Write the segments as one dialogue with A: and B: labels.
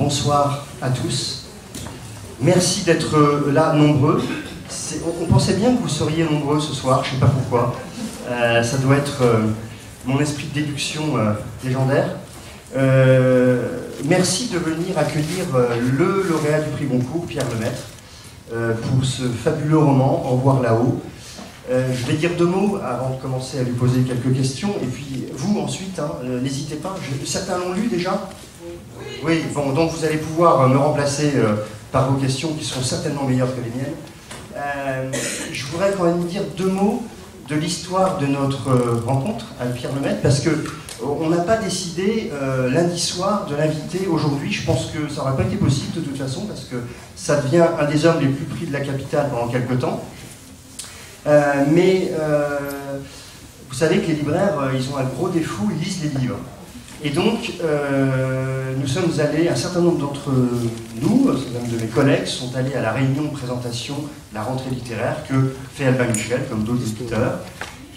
A: bonsoir à tous. Merci d'être là nombreux. On pensait bien que vous seriez nombreux ce soir, je ne sais pas pourquoi. Ça doit être mon esprit de déduction légendaire. Merci de venir accueillir le lauréat du prix Goncourt, Pierre Lemaitre, pour ce fabuleux roman, Au revoir là-haut. Je vais dire deux mots avant de commencer à lui poser quelques questions, et puis vous ensuite, hein, n'hésitez pas. Certains l'ont lu déjà? Oui, bon, donc vous allez pouvoir me remplacer par vos questions qui seront certainement meilleures que les miennes. Je voudrais quand même dire deux mots de l'histoire de notre rencontre avec Pierre Lemaitre, parce que on n'a pas décidé lundi soir de l'inviter aujourd'hui. Je pense que ça n'aurait pas été possible de toute façon, parce que ça devient un des hommes les plus pris de la capitale pendant quelques temps. Mais vous savez que les libraires, ils ont un gros défaut, ils lisent les livres. Et donc, nous sommes allés, un certain nombre d'entre nous, un certain nombre de mes collègues, sont allés à la réunion de présentation de la rentrée littéraire que fait Albin Michel, comme d'autres éditeurs.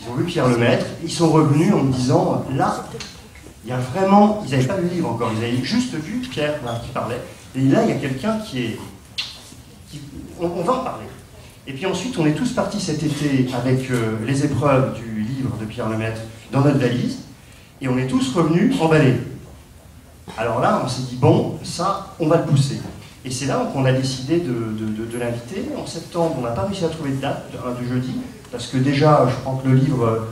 A: Ils ont vu Pierre Lemaitre, ils sont revenus en me disant, là, il y a vraiment, ils n'avaient pas lu le livre encore, ils avaient juste vu Pierre là, qui parlait, et là, il y a quelqu'un qui est... on va en parler. Et puis ensuite, on est tous partis cet été avec les épreuves du livre de Pierre Lemaitre dans notre valise, et on est tous revenus emballés. Alors là, on s'est dit, bon, ça, on va le pousser. Et c'est là qu'on a décidé de l'inviter. En septembre, on n'a pas réussi à trouver de date du jeudi, parce que déjà, je crois que le livre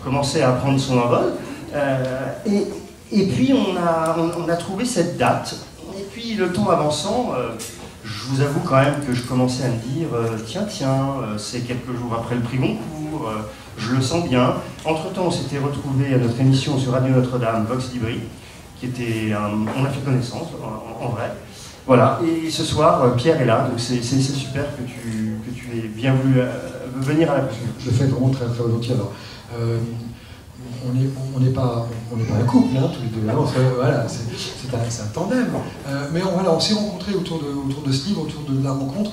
A: commençait à prendre son envol. Et puis, on a trouvé cette date. Et puis, le temps avançant, je vous avoue quand même que je commençais à me dire, tiens, c'est quelques jours après le prix Goncourt, je le sens bien. Entre-temps, on s'était retrouvés à notre émission sur Radio Notre-Dame, Vox Libri, qui était on a fait connaissance, en vrai. Voilà, et ce soir, Pierre est là, donc c'est super que tu aies bien voulu venir à la question.
B: Je le fais vraiment très, très volontiers. Alors, on n'est pas un couple, hein, tous les deux. Voilà, c'est un tandem. Mais on s'est rencontrés autour de ce livre, autour de la rencontre.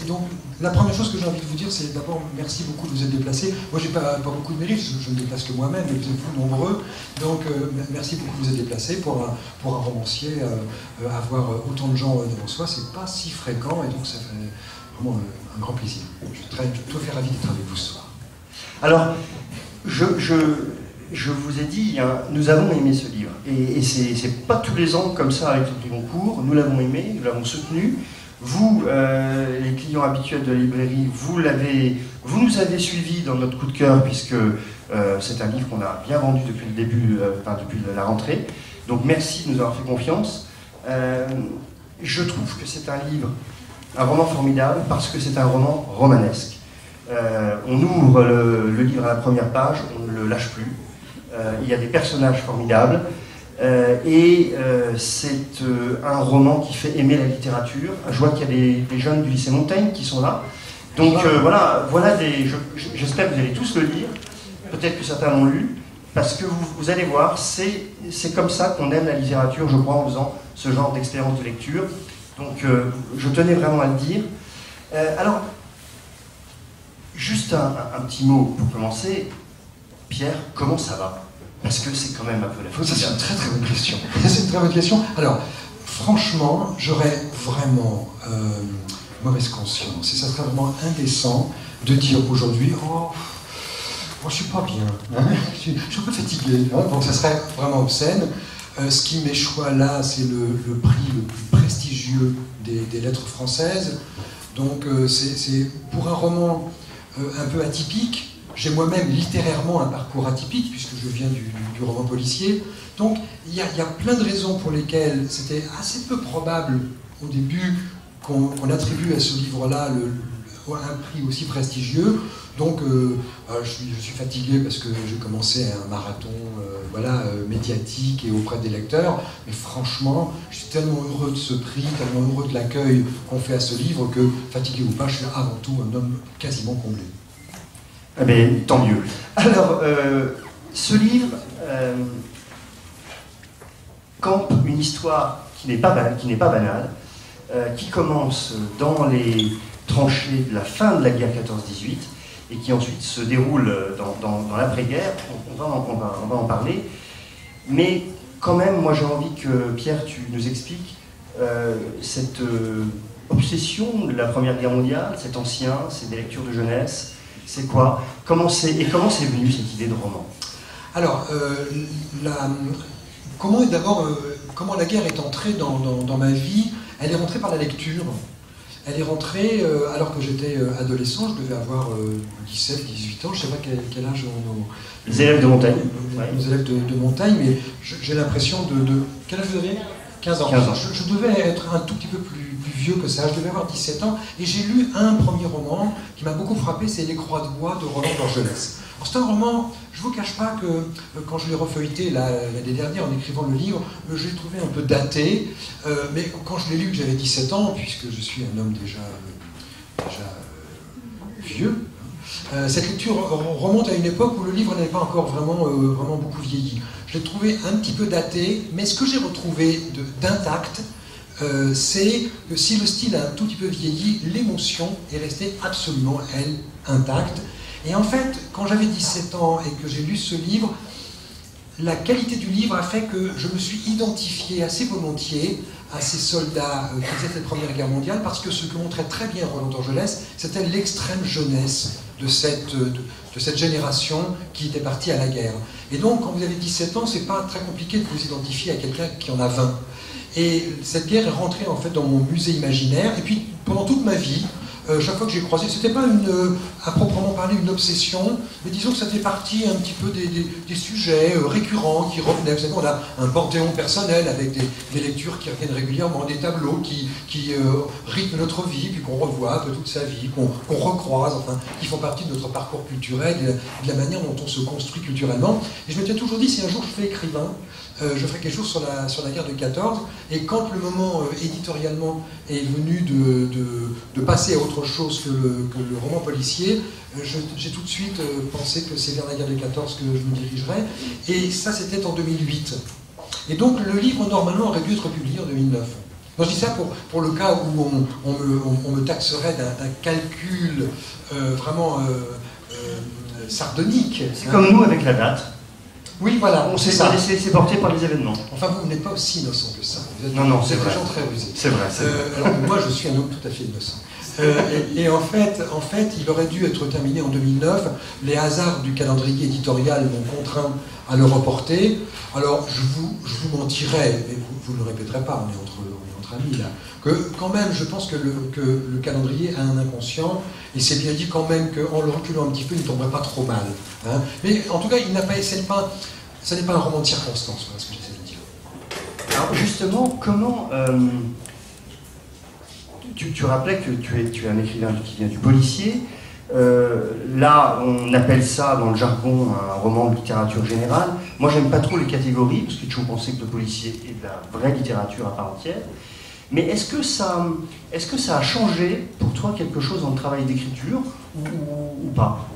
B: Donc, la première chose que j'ai envie de vous dire, c'est d'abord merci beaucoup de vous être déplacés. Moi, j'ai pas beaucoup de mérite, je me déplace que moi-même, mais vous êtes vous nombreux. Donc, merci beaucoup de vous être déplacés. Pour un romancier, avoir autant de gens devant soi, c'est pas si fréquent, et donc ça fait vraiment un grand plaisir. Je suis tout à fait ravi d'être avec vous ce soir.
A: Alors, je vous ai dit, hein, nous avons aimé ce livre. Et c'est pas tous les ans comme ça avec le prix Goncourt. Nous l'avons aimé, nous l'avons soutenu. Vous, les clients habituels de la librairie, vous nous avez suivis dans notre coup de cœur, puisque c'est un livre qu'on a bien vendu depuis le début, depuis la rentrée. Donc merci de nous avoir fait confiance. Je trouve que c'est un roman formidable, parce que c'est un roman romanesque. On ouvre le livre à la première page, on ne le lâche plus. Il y a des personnages formidables. C'est un roman qui fait aimer la littérature. Je vois qu'il y a des jeunes du lycée Montaigne qui sont là. Donc voilà j'espère que vous allez tous le lire. Peut-être que certains l'ont lu. Parce que vous allez voir, c'est comme ça qu'on aime la littérature, je crois, en faisant ce genre d'expérience de lecture. Donc je tenais vraiment à le dire. Alors, juste un petit mot pour commencer. Pierre, comment ça va? Parce que c'est quand même un peu la faute.
B: Ça, c'est une très très bonne question. C'est une très bonne question. Alors, franchement, j'aurais vraiment mauvaise conscience. Et ça serait vraiment indécent de dire aujourd'hui, oh, moi je suis pas bien, hein, je suis un peu fatigué. Hein, donc ça serait vraiment obscène. Ce qui m'échoit là, c'est le prix le plus prestigieux des lettres françaises. Donc c'est pour un roman un peu atypique. J'ai moi-même littérairement un parcours atypique, puisque je viens du roman policier. Donc il y a plein de raisons pour lesquelles c'était assez peu probable au début qu'on attribue à ce livre-là un prix aussi prestigieux. Donc je suis fatigué parce que j'ai commencé un marathon médiatique et auprès des lecteurs. Mais franchement, je suis tellement heureux de ce prix, tellement heureux de l'accueil qu'on fait à ce livre que, fatigué ou pas, je suis avant tout un homme quasiment comblé.
A: Eh bien, tant mieux. Alors, ce livre campe une histoire qui n'est pas banale, qui commence dans les tranchées de la fin de la guerre 14-18 et qui ensuite se déroule dans l'après-guerre. On va en parler. Mais quand même, moi j'ai envie que Pierre, tu nous expliques cette obsession de la Première Guerre mondiale, cet ancien, c'est des lectures de jeunesse, c'est quoi? Comment c'est venu cette idée de roman?
B: Alors, comment la guerre est entrée dans ma vie? Elle est rentrée par la lecture. Elle est rentrée alors que j'étais adolescent, je devais avoir 17, 18 ans, je ne sais pas quel âge
A: les élèves de montagne.
B: Les élèves de montagne, mais j'ai l'impression de... Quel âge vous avez? 15 ans.
A: 15 ans.
B: Je devais être un tout petit peu plus vieux que ça, je devais avoir 17 ans, et j'ai lu un premier roman qui m'a beaucoup frappé, c'est Les Croix de bois de Roland Dorgelès. C'est un roman, je ne vous cache pas que quand je l'ai refeuilleté l'année dernière en écrivant le livre, je l'ai trouvé un peu daté, mais quand je l'ai lu, j'avais 17 ans, puisque je suis un homme déjà vieux. Cette lecture remonte à une époque où le livre n'avait pas encore vraiment beaucoup vieilli. Je l'ai trouvé un petit peu daté, mais ce que j'ai retrouvé d'intact, c'est que si le style a un tout petit peu vieilli, l'émotion est restée absolument, elle, intacte. Et en fait, quand j'avais 17 ans et que j'ai lu ce livre, la qualité du livre a fait que je me suis identifié assez volontiers à ces soldats qui faisaient cette Première Guerre mondiale, parce que ce que montrait très bien Roland Dorgelès, c'était l'extrême jeunesse de cette génération qui était partie à la guerre. Et donc, quand vous avez 17 ans, c'est pas très compliqué de vous identifier à quelqu'un qui en a 20. Et cette guerre est rentrée en fait dans mon musée imaginaire, et puis pendant toute ma vie, chaque fois que j'ai croisé, c'était pas à proprement parler une obsession, mais disons que ça fait partie un petit peu des sujets récurrents qui revenaient. Vous savez, on a un panthéon personnel avec des lectures qui reviennent régulièrement, des tableaux qui rythment notre vie, puis qu'on revoit un peu toute sa vie, qu'on recroise, enfin, qui font partie de notre parcours culturel, de la manière dont on se construit culturellement. Et je m'étais toujours dit, si un jour je fais écrivain, je ferai quelque chose sur la guerre de 14, et quand le moment éditorialement est venu de passer à autre chose que le roman policier, j'ai tout de suite pensé que c'est vers la guerre de 14 que je me dirigerais, et ça c'était en 2008. Et donc le livre normalement aurait dû être publié en 2009. Donc, je dis ça pour le cas où on me taxerait d'un calcul vraiment sardonique.
A: C'est comme nous avec la date.
B: Oui, voilà.
A: On s'est pas laissé porter par les événements.
B: Enfin, vous n'êtes pas aussi innocent que ça. Vous êtes
A: des
B: gens très rusés.
A: C'est vrai.
B: Alors, moi, je suis un homme tout à fait innocent. Et en fait, il aurait dû être terminé en 2009. Les hasards du calendrier éditorial m'ont contraint à le reporter. Alors, je vous mentirais, mais vous ne le répéterez pas, on est entre amis là, que quand même, je pense que le calendrier a un inconscient, et c'est bien dit quand même qu'en le reculant un petit peu, il ne tomberait pas trop mal. Hein. Mais en tout cas, ça n'est pas un roman de circonstance, voilà ce que j'essaie de dire.
A: Alors justement, comment... Tu rappelais que tu es un écrivain qui vient du policier. Là, on appelle ça, dans le jargon, un roman de littérature générale. Moi, j'aime pas trop les catégories, parce que j'ai toujours pensé que le policier est de la vraie littérature à part entière. Mais est-ce que ça a changé pour toi quelque chose dans le travail d'écriture ou pas?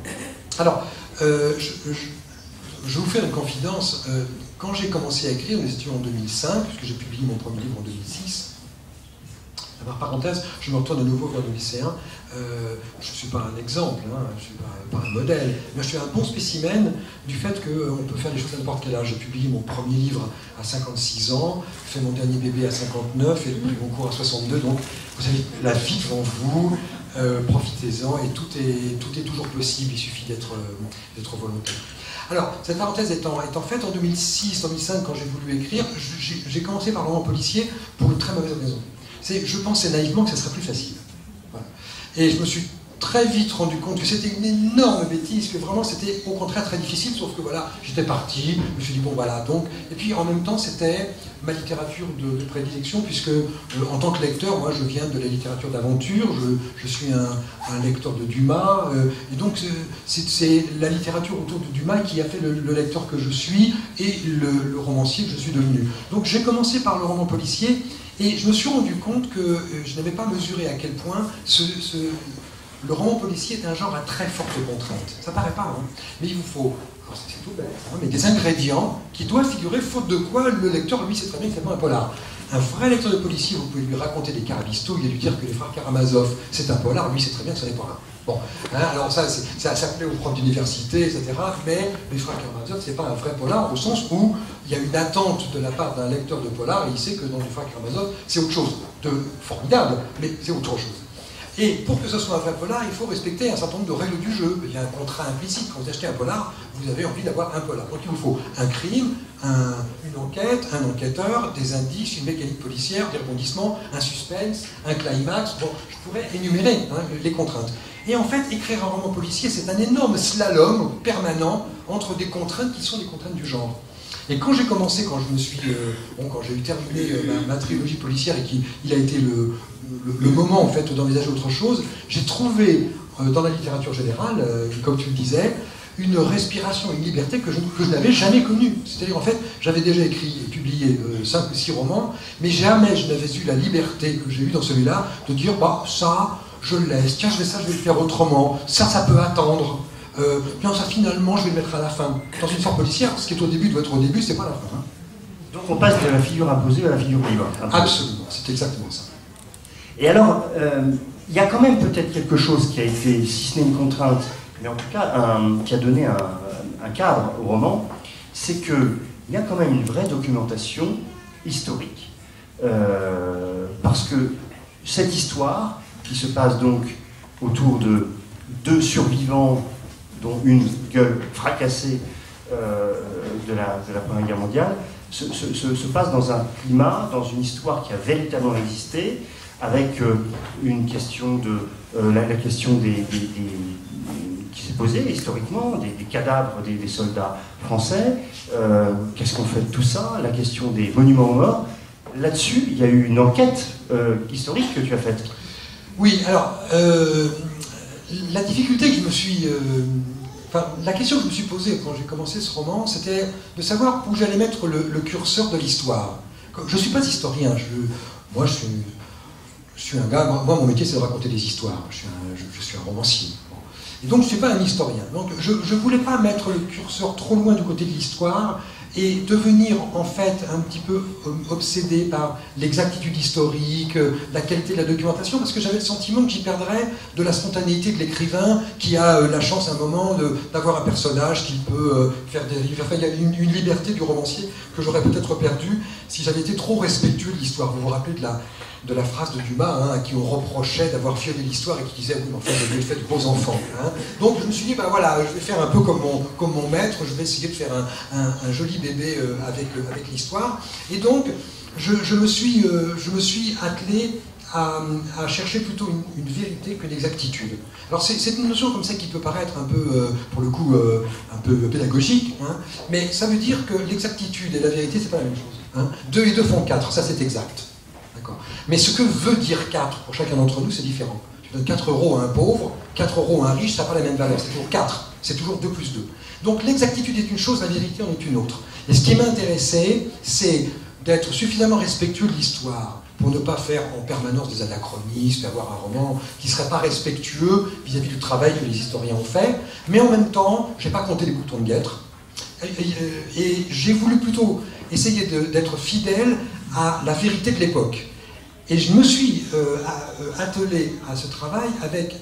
B: Alors, je vais vous faire une confidence. Quand j'ai commencé à écrire, nous étions en 2005, puisque j'ai publié mon premier livre en 2006. Par parenthèse, je me retourne de nouveau vers le lycéen. Je ne suis pas un exemple, hein, je ne suis pas un modèle, mais je suis un bon spécimen du fait qu'on peut faire les choses à n'importe quel âge. J'ai publié mon premier livre à 56 ans, fait mon dernier bébé à 59 et le prix Goncourt à 62. Donc, vous avez la vie devant vous, profitez-en, et tout est toujours possible, il suffit d'être volontaire. Alors, cette parenthèse étant faite, en 2006-2005, quand j'ai voulu écrire, j'ai commencé par le roman policier pour une très mauvaise raison. Je pensais naïvement que ça serait plus facile. Voilà. Et je me suis très vite rendu compte que c'était une énorme bêtise, que vraiment c'était au contraire très difficile, sauf que voilà, j'étais parti, je me suis dit bon voilà, donc, et puis en même temps c'était ma littérature de prédilection, puisque en tant que lecteur, moi je viens de la littérature d'aventure, je suis un lecteur de Dumas, et donc c'est la littérature autour de Dumas qui a fait le lecteur que je suis, et le romancier que je suis devenu. Donc j'ai commencé par le roman policier, et je me suis rendu compte que je n'avais pas mesuré à quel point le roman policier est un genre à très forte contrainte. Ça paraît pas, hein, mais il vous faut, c'est tout bête, hein, mais des ingrédients qui doivent figurer, faute de quoi le lecteur, lui, sait très bien que c'est pas un polar. Un vrai lecteur de policier, vous pouvez lui raconter des carabistouilles et lui dire que les frères Karamazov, c'est un polar, lui, sait très bien que ce n'est pas un. Bon, hein, alors ça plaît aux profs d'université, etc. Mais Les Frères Karamazov, c'est pas un vrai polar au sens où il y a une attente de la part d'un lecteur de polar et il sait que dans Les Frères Karamazov, c'est autre chose de formidable, mais c'est autre chose. Et pour que ce soit un vrai polar, il faut respecter un certain nombre de règles du jeu. Il y a un contrat implicite. Quand vous achetez un polar, vous avez envie d'avoir un polar. Donc il vous faut un crime, une enquête, un enquêteur, des indices, une mécanique policière, des rebondissements, un suspense, un climax. Bon, je pourrais énumérer les contraintes. Et en fait, écrire un roman policier, c'est un énorme slalom permanent entre des contraintes qui sont des contraintes du genre. Et quand j'ai commencé, quand j'ai eu terminé ma trilogie policière et qu'il a été le moment en fait d'envisager autre chose, j'ai trouvé dans la littérature générale, comme tu le disais, une respiration, une liberté que je n'avais jamais connue. C'est-à-dire en fait, j'avais déjà écrit et publié 5 ou 6 romans, mais jamais je n'avais eu la liberté que j'ai eue dans celui-là de dire bah ça, je le laisse, tiens je vais le faire autrement, ça peut attendre. Bien ça finalement je vais le mettre à la fin. Dans une forme policière, ce qui est au début doit être au début, c'est pas la fin. Hein.
A: Donc on passe de la figure imposée à la figure libre.
B: Absolument, c'est exactement ça.
A: Et alors, il y a quand même peut-être quelque chose qui a été, si ce n'est une contrainte, mais en tout cas qui a donné un cadre au roman, c'est qu'il y a quand même une vraie documentation historique. Parce que cette histoire, qui se passe donc autour de 2 survivants, dont une gueule fracassée de la Première Guerre mondiale, se passe dans un climat, dans une histoire qui a véritablement existé, avec une question la question qui s'est posée historiquement, des cadavres des soldats français, qu'est-ce qu'on fait de tout ça, la question des monuments aux morts. Là-dessus, il y a eu une enquête historique que tu as faite.
B: Oui, alors, la difficulté que je me suis... la question que je me suis posée quand j'ai commencé ce roman, c'était de savoir où j'allais mettre le curseur de l'histoire. Je ne suis pas historien, moi je suis un gars, moi mon métier c'est de raconter des histoires, je suis un romancier. Et donc je ne suis pas un historien. Donc je ne voulais pas mettre le curseur trop loin du côté de l'histoire et devenir en fait un petit peu obsédé par l'exactitude historique, la qualité de la documentation, parce que j'avais le sentiment que j'y perdrais de la spontanéité de l'écrivain qui a la chance à un moment d'avoir un personnage qui peut faire des livres. Enfin, il y a une liberté du romancier que j'aurais peut-être perdue si j'avais été trop respectueux de l'histoire. Vous vous rappelez de la phrase de Dumas, à qui on reprochait d'avoir violé l'histoire et qui disait oui, mais en fait, vous avez fait de beaux enfants. Donc je me suis dit, ben voilà, je vais faire un peu comme mon maître, je vais essayer de faire un joli bébé avec l'histoire. Et donc, je me suis attelé à chercher plutôt une vérité que l'exactitude. Alors c'est une notion comme ça qui peut paraître un peu, pour le coup, un peu pédagogique, mais ça veut dire que l'exactitude et la vérité, c'est pas la même chose. 2 et 2 font 4, ça c'est exact. Mais ce que veut dire 4 pour chacun d'entre nous, c'est différent. Tu donnes 4 € à un pauvre, 4 € à un riche, ça n'a pas la même valeur, c'est toujours 4, c'est toujours 2 plus 2. Donc l'exactitude est une chose, la vérité en est une autre. Et ce qui m'intéressait, c'est d'être suffisamment respectueux de l'histoire pour ne pas faire en permanence des anachronismes, avoir un roman qui ne serait pas respectueux vis-à-vis du travail que les historiens ont fait, mais en même temps, je n'ai pas compté les boutons de guêtre, et j'ai voulu plutôt essayer d'être fidèle à la vérité de l'époque. Et je me suis attelé à ce travail avec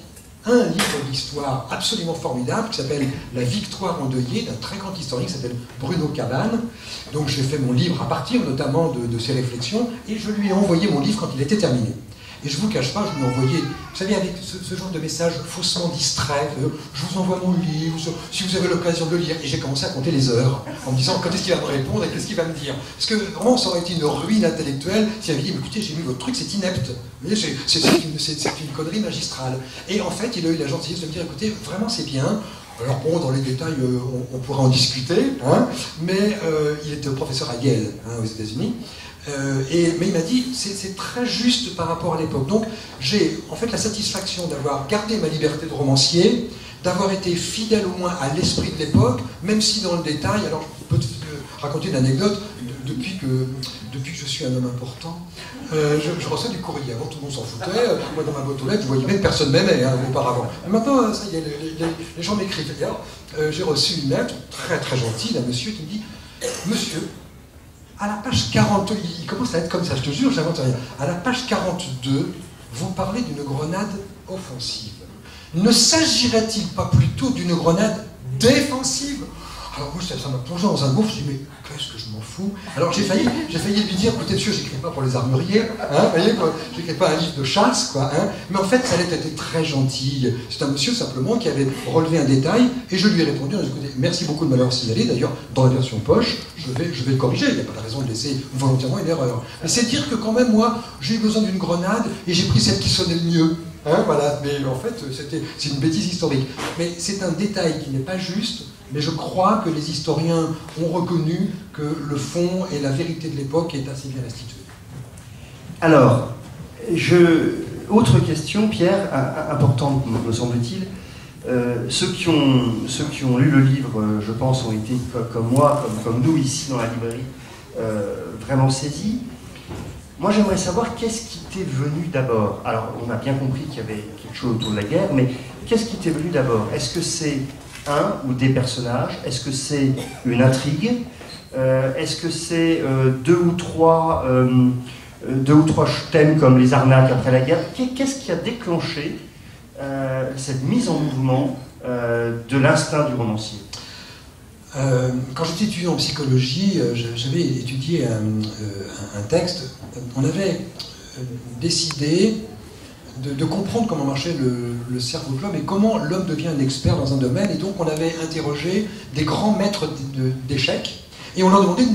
B: un livre d'histoire absolument formidable qui s'appelle La Victoire endeuillée, d'un très grand historien qui s'appelle Bruno Cabane. Donc j'ai fait mon livre à partir notamment de ses réflexions et je lui ai envoyé mon livre quand il était terminé. Et je ne vous cache pas, je lui ai envoyé, vous savez, avec ce genre de message faussement distrait, je vous envoie mon livre, si vous avez l'occasion de le lire. Et j'ai commencé à compter les heures, en me disant quand est-ce qu'il va me répondre et qu'est-ce qu'il va me dire. Parce que vraiment, ça aurait été une ruine intellectuelle s'il avait dit, mais écoutez, j'ai lu votre truc, c'est inepte. Vous voyez, c'est une connerie magistrale. Et en fait, il a eu la gentillesse de me dire, écoutez, vraiment c'est bien. Alors bon, dans les détails, on pourra en discuter, mais il était professeur à Yale, aux États-Unis. Mais il m'a dit, c'est très juste par rapport à l'époque. Donc j'ai en fait la satisfaction d'avoir gardé ma liberté de romancier, d'avoir été fidèle au moins à l'esprit de l'époque, même si dans le détail, alors je peux te raconter une anecdote, depuis que je suis un homme important, je reçois du courrier. Avant, tout le monde s'en foutait. Moi, dans ma boîte aux lettres, je voyais même personne m'aimait auparavant. Mais maintenant, ça y est, les gens m'écrivent. D'ailleurs, j'ai reçu une lettre très très gentille d'un monsieur qui me dit « Monsieur, à la page 42, il commence à être comme ça, je te jure, j'invente rien. À la page 42, vous parlez d'une grenade offensive. ne s'agirait-il pas plutôt d'une grenade défensive? Alors moi, ça m'a plongé dans un gouffre, je me suis dit, mais qu'est-ce que je m'en fous? Alors j'ai failli lui dire, écoutez monsieur, j'écris pas pour les armuriers, hein, vous voyez, j'écris pas un livre de chasse, quoi, hein, mais en fait, ça allait être très gentil. C'est un monsieur simplement qui avait relevé un détail, et je lui ai répondu, écoutez, merci beaucoup de m'avoir signalé, d'ailleurs, dans la version poche, je vais le corriger, il n'y a pas de raison de laisser volontairement une erreur. Mais c'est dire que quand même, moi, j'ai eu besoin d'une grenade, et j'ai pris celle qui sonnait le mieux. Hein, voilà, mais en fait, c'est une bêtise historique. Mais c'est un détail qui n'est pas juste, mais je crois que les historiens ont reconnu que le fond et la vérité de l'époque est assez bien restituée.
A: Alors, autre question, Pierre, importante me semble-t-il. Ceux qui ont lu le livre, je pense, ont été, comme moi, comme nous ici dans la librairie, vraiment saisis. Moi, j'aimerais savoir qu'est-ce qui t'est venu d'abord. Alors, on a bien compris qu'il y avait quelque chose autour de la guerre, mais qu'est-ce qui t'est venu d'abord? Est-ce que c'est un ou des personnages? Est-ce que c'est une intrigue? Est-ce que c'est deux ou trois thèmes comme les arnaques après la guerre? Qu'est-ce qui a déclenché cette mise en mouvement de l'instinct du romancier?
B: Quand j'étais étudiant en psychologie, j'avais étudié un texte. On avait décidé de comprendre comment marchait le cerveau de l'homme et comment l'homme devient un expert dans un domaine. Et donc on avait interrogé des grands maîtres d'échecs et on leur demandait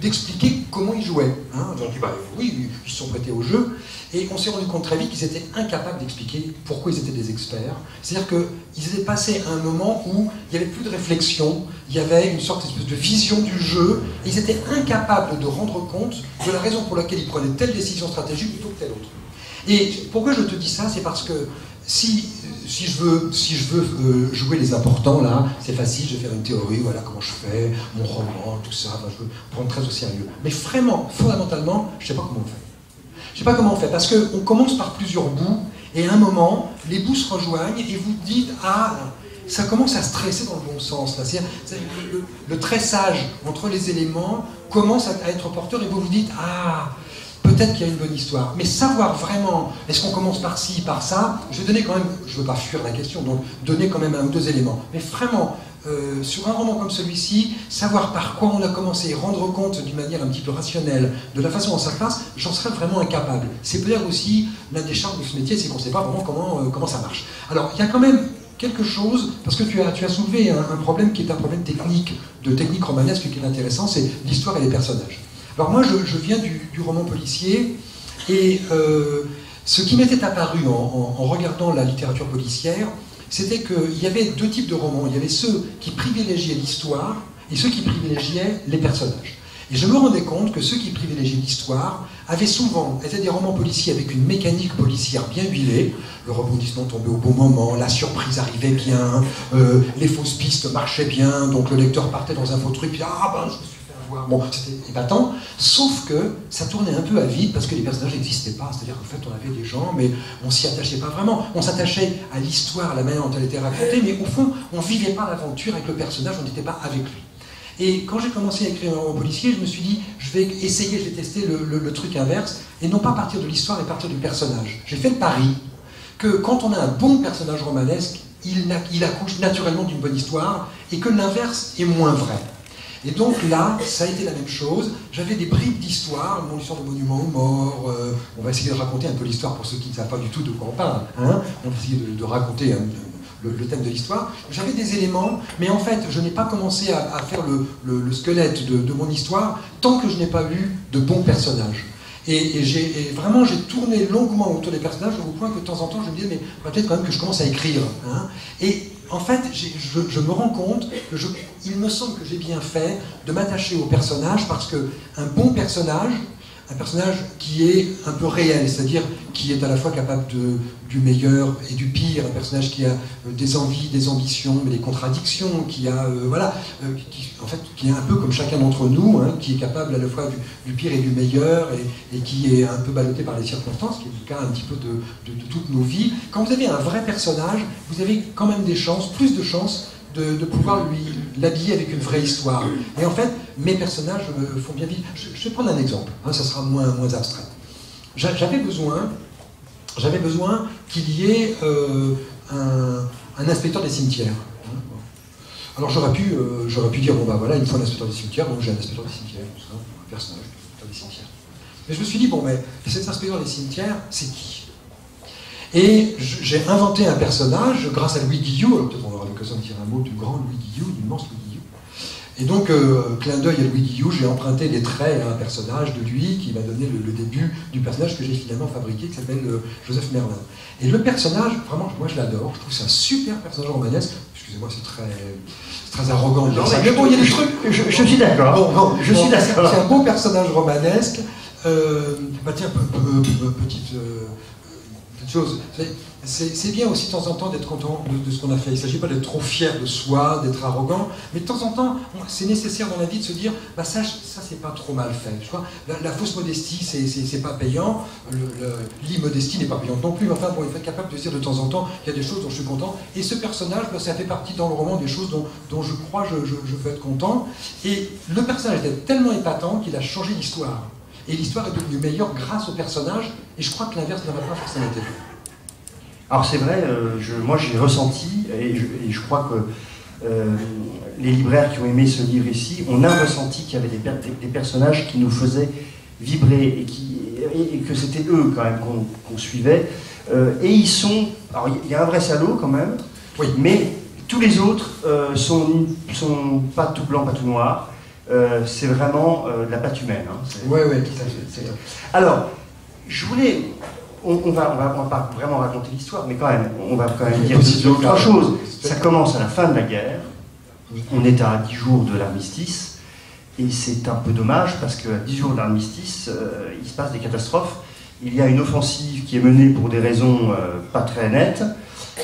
B: d'expliquer comment ils jouaient. Hein. Donc oui, ils se sont prêtés au jeu. Et on s'est rendu compte très vite qu'ils étaient incapables d'expliquer pourquoi ils étaient des experts. C'est-à-dire qu'ils étaient passés à un moment où il n'y avait plus de réflexion, il y avait une sorte de vision du jeu, et ils étaient incapables de rendre compte de la raison pour laquelle ils prenaient telle décision stratégique plutôt que telle autre. Et pourquoi je te dis ça? C'est parce que si je veux jouer les importants, là, c'est facile, je vais faire une théorie, voilà comment je fais, mon roman, tout ça, je veux prendre très au sérieux. Mais vraiment, fondamentalement, je ne sais pas comment on fait. Je ne sais pas comment on fait, parce qu'on commence par plusieurs bouts, et à un moment, les bouts se rejoignent, et vous dites, ah, ça commence à stresser dans le bon sens. Là. Le tressage entre les éléments commence à être porteur, et vous vous dites, ah, peut-être qu'il y a une bonne histoire. Mais savoir vraiment, est-ce qu'on commence par ci, par ça, je vais donner quand même, je ne veux pas fuir la question, donc donner quand même un ou deux éléments. Mais vraiment, sur un roman comme celui-ci, savoir par quoi on a commencé, rendre compte d'une manière un petit peu rationnelle de la façon dont ça se passe, j'en serais vraiment incapable. C'est peut-être aussi l'un des charmes de ce métier, c'est qu'on ne sait pas vraiment comment ça marche. Alors, il y a quand même quelque chose, parce que tu as soulevé un problème qui est un problème technique, de technique romanesque qui est intéressant, c'est l'histoire et les personnages. Alors moi, je viens du roman policier, et ce qui m'était apparu en regardant la littérature policière, c'était qu'il y avait deux types de romans. Il y avait ceux qui privilégiaient l'histoire et ceux qui privilégiaient les personnages. Et je me rendais compte que ceux qui privilégiaient l'histoire étaient des romans policiers avec une mécanique policière bien huilée. Le rebondissement tombait au bon moment, la surprise arrivait bien, les fausses pistes marchaient bien, donc le lecteur partait dans un faux truc, puis ah ben je me suis fait avoir. Bon, c'était épatant, sauf que ça tournait un peu à vide parce que les personnages n'existaient pas. C'est-à-dire qu'en fait on avait des gens, mais on s'y attachait pas vraiment. On s'attachait à l'histoire, à la manière dont elle était racontée, mais au fond on vivait pas l'aventure avec le personnage, on n'était pas avec lui. Et quand j'ai commencé à écrire un roman policier, je me suis dit, je vais essayer, j'ai testé le truc inverse, et non pas partir de l'histoire, mais partir du personnage. J'ai fait le pari que quand on a un bon personnage romanesque, il accouche naturellement d'une bonne histoire, et que l'inverse est moins vrai. Et donc là, ça a été la même chose. J'avais des bribes d'histoire, mon histoire de monument aux morts, on va essayer de raconter un peu l'histoire pour ceux qui ne savent pas du tout de quoi on parle. Hein, on va essayer de raconter le thème de l'histoire. J'avais des éléments, mais en fait, je n'ai pas commencé à faire le squelette de mon histoire tant que je n'ai pas eu de bons personnages. Et vraiment, j'ai tourné longuement autour des personnages au point que de temps en temps, je me disais, mais peut-être quand même que je commence à écrire. Hein. Et en fait, je me rends compte que il me semble que j'ai bien fait de m'attacher au personnage parce qu'un bon personnage, un personnage qui est un peu réel, c'est-à-dire qui est à la fois capable du meilleur et du pire, un personnage qui a des envies, des ambitions, mais des contradictions, qui a, qui est un peu comme chacun d'entre nous, hein, qui est capable à la fois du pire et du meilleur, et qui est un peu ballotté par les circonstances, qui est le cas un petit peu de toutes nos vies. Quand vous avez un vrai personnage, vous avez quand même des chances, plus de chances, de pouvoir l'habiller avec une vraie histoire. Et en fait, mes personnages me font bien vivre. Je vais prendre un exemple, hein, ça sera moins abstrait. J'avais besoin qu'il y ait un inspecteur des cimetières. Alors j'aurais pu dire, bon bah voilà, il me faut un inspecteur des cimetières, donc j'ai un inspecteur des cimetières, tout ça, un personnage, inspecteur des cimetières. Mais je me suis dit, bon mais cet inspecteur des cimetières, c'est qui? Et j'ai inventé un personnage grâce à Louis Guillou, alors peut-être on aura l'occasion de dire un mot du grand Louis Guillou, du immense Louis Guillou. Et donc, clin d'œil à Louis Guillou, j'ai emprunté les traits à un personnage de lui qui m'a donné le début du personnage que j'ai finalement fabriqué, qui s'appelle Joseph Merlin. Et le personnage, vraiment, moi je l'adore, je trouve que c'est un super personnage romanesque. Excusez-moi, c'est très arrogant de dire ça. Mais bon, il y a des trucs.
A: Je suis d'accord. Je suis d'accord.
B: C'est un beau personnage romanesque. Bah tiens, petite chose. C'est bien aussi de temps en temps d'être content de ce qu'on a fait. Il ne s'agit pas d'être trop fier de soi, d'être arrogant, mais de temps en temps, c'est nécessaire dans la vie de se dire bah ça c'est pas trop mal fait. Tu vois, la fausse modestie, c'est pas payant. L'immodestie n'est pas payante non plus. Enfin, bon, il faut être capable de se dire de temps en temps qu'il y a des choses dont je suis content. Et ce personnage, bah, ça fait partie dans le roman des choses dont je crois je peux être content. Et le personnage était tellement épatant qu'il a changé l'histoire. Et l'histoire est devenue meilleure grâce au personnage. Et je crois que l'inverse n'aurait pas forcément été fait.
A: Alors c'est vrai, moi j'ai ressenti, et je crois que les libraires qui ont aimé ce livre ici, on a ressenti qu'il y avait des personnages qui nous faisaient vibrer, et que c'était eux quand même qu'on suivait. Et ils sont... Alors il y a un vrai salaud quand même, oui, mais tous les autres sont pas tout blanc, pas tout noir. C'est vraiment de la patte humaine. Hein.
B: Oui, tout à fait.
A: Alors, je voulais... On va pas vraiment raconter l'histoire, mais quand même, on va quand même dire d'autres choses. Ça commence à la fin de la guerre, on est à 10 jours de l'armistice, et c'est un peu dommage parce qu'à 10 jours de l'armistice, il se passe des catastrophes. Il y a une offensive qui est menée pour des raisons pas très nettes,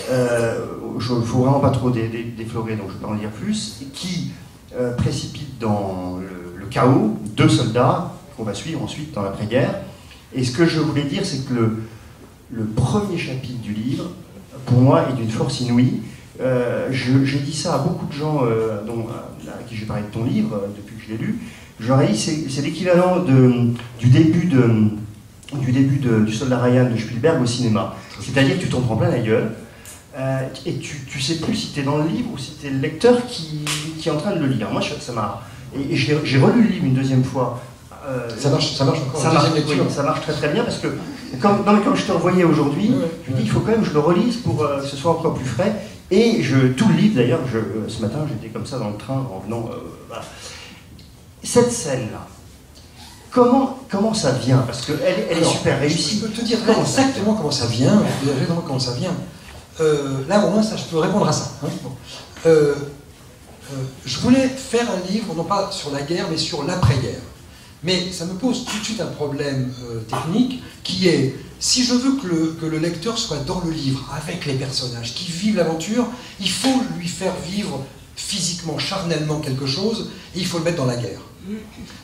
A: il ne faut vraiment pas trop déflorer, donc je ne vais pas en dire plus, et qui précipite dans le chaos 2 soldats qu'on va suivre ensuite dans l'après-guerre. Et ce que je voulais dire, c'est que le premier chapitre du livre, pour moi, est d'une force inouïe. J'ai dit ça à beaucoup de gens à qui j'ai parlé de ton livre, depuis que je l'ai lu. J'aurais dit c'est l'équivalent du début du Soldat Ryan de Spielberg au cinéma. C'est-à-dire que tu t'en prends plein la gueule, et tu sais plus si tu es dans le livre ou si tu es le lecteur qui est en train de le lire. Moi, ça m'a... Et j'ai relu le livre une deuxième fois.
B: Ça marche encore.
A: Ça marche très très bien parce que comme je te revoyais aujourd'hui, je me dis il faut quand même que je le relise pour que ce soit encore plus frais. Et tout le livre d'ailleurs, ce matin j'étais comme ça dans le train en venant. Voilà. Cette scène-là, comment ça vient? Parce qu'elle est super réussie.
B: Je peux te dire exactement comment ça vient. Là au moins ça, je peux répondre à ça. Hein. Bon. Je voulais faire un livre non pas sur la guerre mais sur l'après-guerre. Mais ça me pose tout de suite un problème technique qui est, si je veux que le lecteur soit dans le livre, avec les personnages, qui vivent l'aventure, il faut lui faire vivre physiquement, charnellement quelque chose, et il faut le mettre dans la guerre.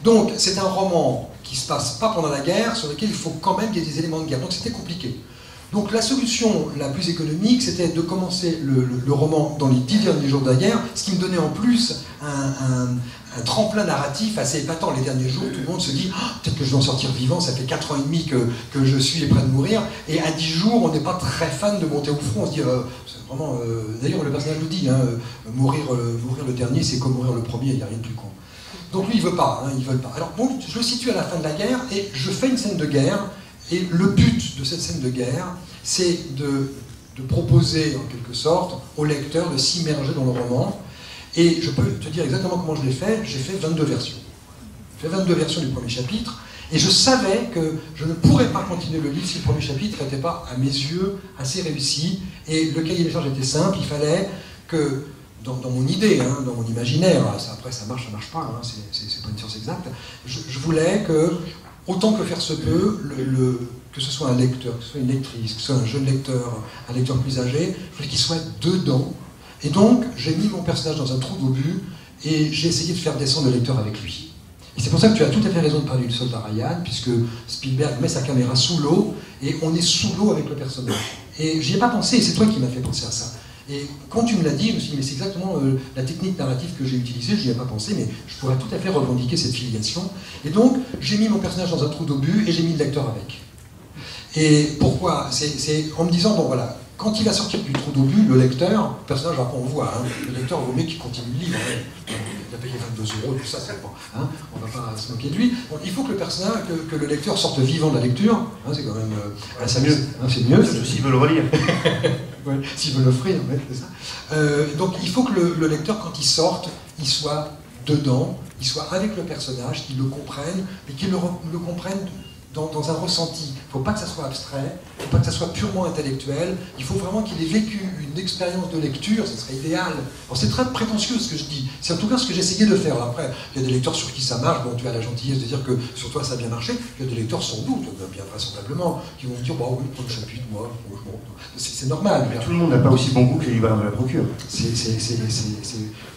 B: Donc c'est un roman qui se passe pas pendant la guerre, sur lequel il faut quand même qu'il y ait des éléments de guerre. Donc c'était compliqué. Donc la solution la plus économique, c'était de commencer le roman dans les 10 derniers jours de la guerre, ce qui me donnait en plus un tremplin narratif assez épatant. Les derniers jours, tout le monde se dit oh, peut-être que je vais en sortir vivant, ça fait 4 ans et demi que je suis près de mourir, et à 10 jours, on n'est pas très fan de monter au front. On se dit, c'est vraiment... D'ailleurs, le personnage nous dit, hein, mourir le dernier, c'est comme mourir le premier, il n'y a rien de plus con. Donc lui, il ne veut pas, hein, ils veulent pas. Alors donc, je le situe à la fin de la guerre, et je fais une scène de guerre, et le but de cette scène de guerre, c'est de proposer, en quelque sorte, au lecteur de s'immerger dans le roman. Et je peux te dire exactement comment je l'ai fait. J'ai fait 22 versions. J'ai fait 22 versions du premier chapitre. Et je savais que je ne pourrais pas continuer le livre si le premier chapitre n'était pas, à mes yeux, assez réussi. Et le cahier des charges était simple. Il fallait que, dans mon idée, hein, dans mon imaginaire, après ça marche pas, hein, c'est pas une science exacte, je voulais que, autant que faire se peut, que ce soit un lecteur, que ce soit une lectrice, que ce soit un jeune lecteur, un lecteur plus âgé, je voulais qu'il soit dedans. Et donc, j'ai mis mon personnage dans un trou d'obus et j'ai essayé de faire descendre le lecteur avec lui. Et c'est pour ça que tu as tout à fait raison de parler du Soldat Ryan, puisque Spielberg met sa caméra sous l'eau et on est sous l'eau avec le personnage. Et j'y ai pas pensé, et c'est toi qui m'as fait penser à ça. Et quand tu me l'as dit, je me suis dit, mais c'est exactement la technique narrative que j'ai utilisée, je n'y ai pas pensé, mais je pourrais tout à fait revendiquer cette filiation. Et donc, j'ai mis mon personnage dans un trou d'obus et j'ai mis le lecteur avec. Et pourquoi? C'est en me disant, bon voilà, quand il va sortir du trou d'obus, le lecteur, le personnage, après on voit, hein, le lecteur vaut mieux qu'il continue le livre. Hein. Il a payé 22 €, tout ça, c'est bon. Hein, on ne va pas se moquer de lui. Donc, il faut que le personnage, que le lecteur sorte vivant de la lecture. Hein, c'est quand même.
A: C'est mieux.
B: Hein, c'est mieux.
A: S'il veut le relire.
B: Ouais, s'il veut l'offrir, ouais, c'est ça. Donc il faut que le lecteur, quand il sorte, il soit dedans, il soit avec le personnage, qu'il le comprenne, mais qu'il le comprenne dans un ressenti. Il ne faut pas que ça soit abstrait, il ne faut pas que ça soit purement intellectuel, il faut vraiment qu'il ait vécu une expérience de lecture, ce serait idéal. Alors c'est très prétentieux ce que je dis, c'est en tout cas ce que j'essayais de faire. Après, il y a des lecteurs sur qui ça marche, bon tu as la gentillesse de dire que sur toi ça a bien marché, il y a des lecteurs sans doute, bien vraisemblablement, qui vont me dire, bah oui, pour le chapitre, moi, c'est normal.
A: Mais tout le monde n'a pas aussi bon goût que les libraires de la procure.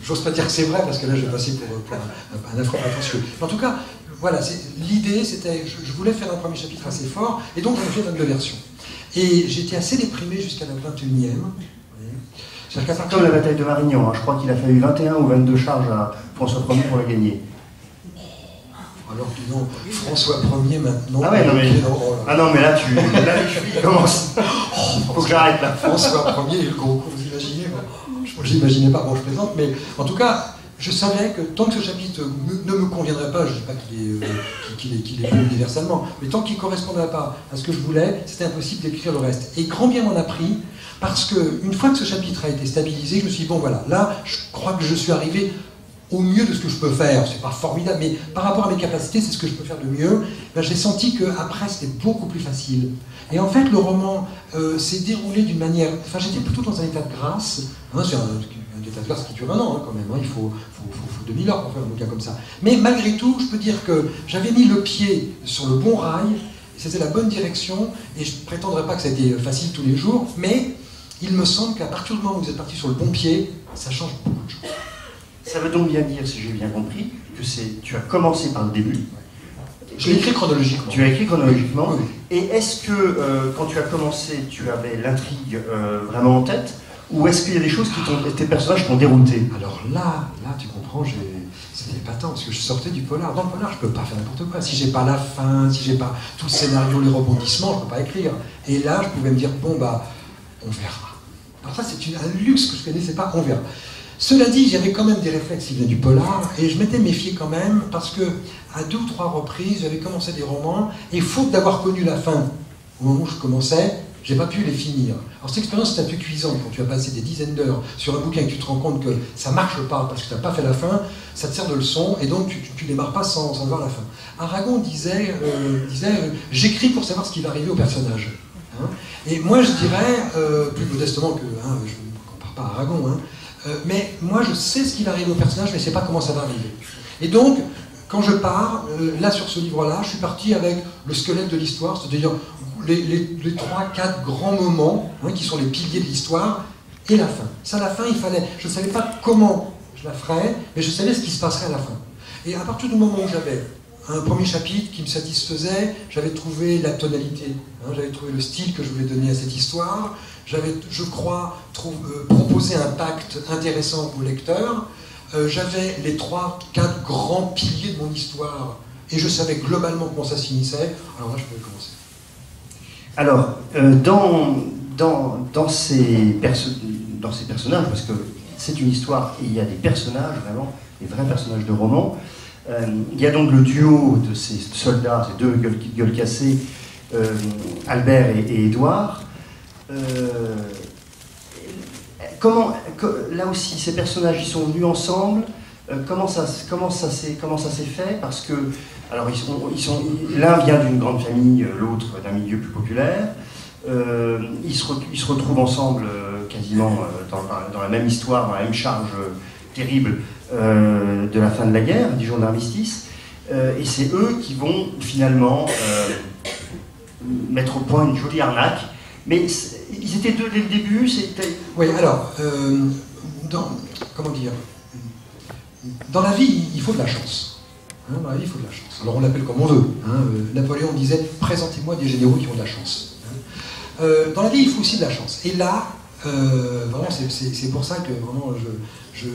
B: J'ose pas dire que c'est vrai, parce que là je vais passer pour un affreux prétentieux. Mais en tout cas, voilà, l'idée c'était, je voulais faire un premier chapitre assez fort, et donc j'en ai fait 22 versions. Et j'étais assez déprimé jusqu'à la 21e.
A: Comme la bataille de Marignan, hein, je crois qu'il a fallu 21 ou 22 charges à François Ier pour la gagner.
B: Alors disons, François Ier maintenant...
A: Ah ouais, non mais, ah non, mais là, les chevilles commencent. Faut que j'arrête là.
B: François Ier et le gros coup, vous imaginez? Je n'imaginais pas, bon je plaisante, mais en tout cas, je savais que tant que ce chapitre ne me conviendrait pas, je ne dis pas qu'il est bon universellement, mais tant qu'il ne correspondrait pas à ce que je voulais, c'était impossible d'écrire le reste. Et grand bien m'en a pris, parce qu'une fois que ce chapitre a été stabilisé, je me suis dit, bon voilà, là, je crois que je suis arrivé au mieux de ce que je peux faire. C'est pas formidable, mais par rapport à mes capacités, c'est ce que je peux faire de mieux. Ben, j'ai senti qu'après, c'était beaucoup plus facile. Et en fait, le roman s'est déroulé d'une manière... Enfin, j'étais plutôt dans un état de grâce. Hein, c'est un état de grâce qui dure un an, hein, quand même. Hein, il faut 2000 heures pour faire un bouquin comme ça. Mais malgré tout, je peux dire que j'avais mis le pied sur le bon rail, c'était la bonne direction, et je ne prétendrai pas que ça a été facile tous les jours, mais il me semble qu'à partir du moment où vous êtes parti sur le bon pied, ça change beaucoup de choses.
A: Ça veut donc bien dire, si j'ai bien compris, que tu as commencé par le début.
B: Je l'ai écrit chronologiquement.
A: Tu as écrit chronologiquement.
B: Oui.
A: Et est-ce que, quand tu as commencé, tu avais l'intrigue vraiment en tête, ou est-ce qu'il y a des choses tes personnages t'ont dérouté?
B: Alors là, tu comprends, c'était épatant, parce que je sortais du polar. Dans le polar, je ne peux pas faire n'importe quoi. Si j'ai pas la fin, si j'ai pas tout le scénario, les rebondissements, je ne peux pas écrire. Et là, je pouvais me dire, bon, bah, on verra. Alors ça, c'est un luxe que je ne connaissais pas, on verra. Cela dit, j'avais quand même des réflexes qui venaient du polar, et je m'étais méfié quand même, parce que à 2 ou 3 reprises, j'avais commencé des romans, et faute d'avoir connu la fin au moment où je commençais, j'ai pas pu les finir. Alors cette expérience est un peu cuisante quand tu as passé des dizaines d'heures sur un bouquin et que tu te rends compte que ça marche pas parce que tu n'as pas fait la fin, ça te sert de leçon, et donc tu démarres pas sans voir la fin. Aragon disait j'écris pour savoir ce qui va arriver au personnage. Hein, et moi je dirais, plus modestement que, hein, je ne compare pas à Aragon, hein, mais moi je sais ce qui va arriver au personnage, mais je ne sais pas comment ça va arriver. Et donc, quand je pars, là sur ce livre-là, je suis parti avec le squelette de l'histoire, c'est-à-dire les 3-4 grands moments, hein, qui sont les piliers de l'histoire, et la fin. Ça, la fin, je ne savais pas comment je la ferais, mais je savais ce qui se passerait à la fin. Et à partir du moment où j'avais un premier chapitre qui me satisfaisait, j'avais trouvé la tonalité, hein, j'avais trouvé le style que je voulais donner à cette histoire, j'avais, je crois, proposé un pacte intéressant au lecteur, j'avais les 3-4 grands piliers de mon histoire, et je savais globalement comment ça se finissait, alors là je pouvais commencer.
A: Alors, dans ces personnages, parce que c'est une histoire et il y a des personnages, vraiment, des vrais personnages de roman, il y a donc le duo de ces soldats, ces deux gueules cassées, Albert et Édouard. Là aussi, ces personnages, ils sont venus ensemble. Comment ça s'est fait? Parce que, alors, l'un vient d'une grande famille, l'autre d'un milieu plus populaire. Ils se retrouvent ensemble quasiment dans la même histoire, dans la même charge terrible de la fin de la guerre, du jour de l'armistice. Et c'est eux qui vont finalement mettre au point une jolie arnaque. Mais ils étaient deux dès le début.
B: Oui, alors, comment dire? Dans la vie, il faut de la chance. Hein, dans la vie, il faut de la chance. Alors on l'appelle comme on veut. Hein. Napoléon disait « Présentez-moi des généraux qui ont de la chance. Hein. » Dans la vie, il faut aussi de la chance. Et là, vraiment, c'est pour ça que vraiment, j'ai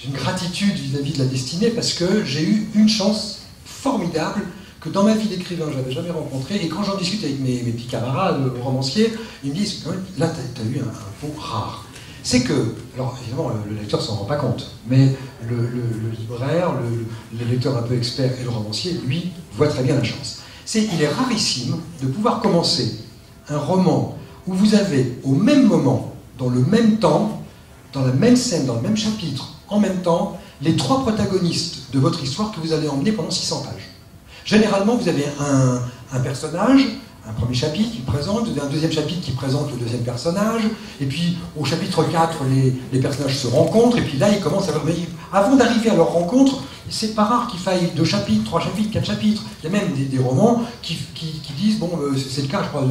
B: une gratitude vis-à-vis de la destinée, parce que j'ai eu une chance formidable que dans ma vie d'écrivain, je n'avais jamais rencontré. Et quand j'en discute avec mes petits camarades romanciers, ils me disent, là, tu as eu un mot rare. C'est que, alors évidemment, le lecteur ne s'en rend pas compte, mais le libraire, le lecteur un peu expert et le romancier, lui, voit très bien la chance. Il est rarissime de pouvoir commencer un roman où vous avez au même moment, dans le même temps, dans la même scène, dans le même chapitre, en même temps, les 3 protagonistes de votre histoire que vous allez emmener pendant 600 pages. Généralement, vous avez un personnage, un premier chapitre qui présente, un deuxième chapitre qui présente le deuxième personnage, et puis au chapitre 4, les personnages se rencontrent, et puis là, ils commencent à... Mais avant d'arriver à leur rencontre, c'est pas rare qu'il faille 2 chapitres, 3 chapitres, 4 chapitres. Il y a même des romans qui disent, bon, c'est le cas, je crois,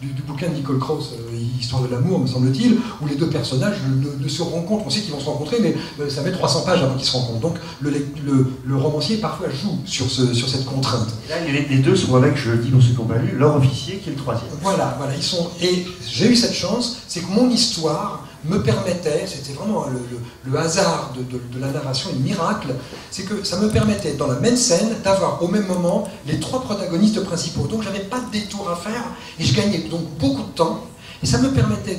B: du bouquin de Nicole Krauss, Histoire de l'amour, me semble-t-il, où les 2 personnages ne se rencontrent. On sait qu'ils vont se rencontrer, mais ça met 300 pages avant qu'ils se rencontrent. Donc le romancier, parfois, joue sur cette contrainte.
A: Et là, les 2 sont avec, je le dis pour ceux qui n'ont pas lu, leur officier, qui est le 3e.
B: Voilà, ils sont... Et j'ai eu cette chance, c'est que mon histoire me permettait, c'était vraiment le hasard de la narration, un miracle, c'est que ça me permettait, dans la même scène, d'avoir au même moment les 3 protagonistes principaux. Donc j'avais pas de détour à faire, et je gagnais donc beaucoup de temps, et ça me permettait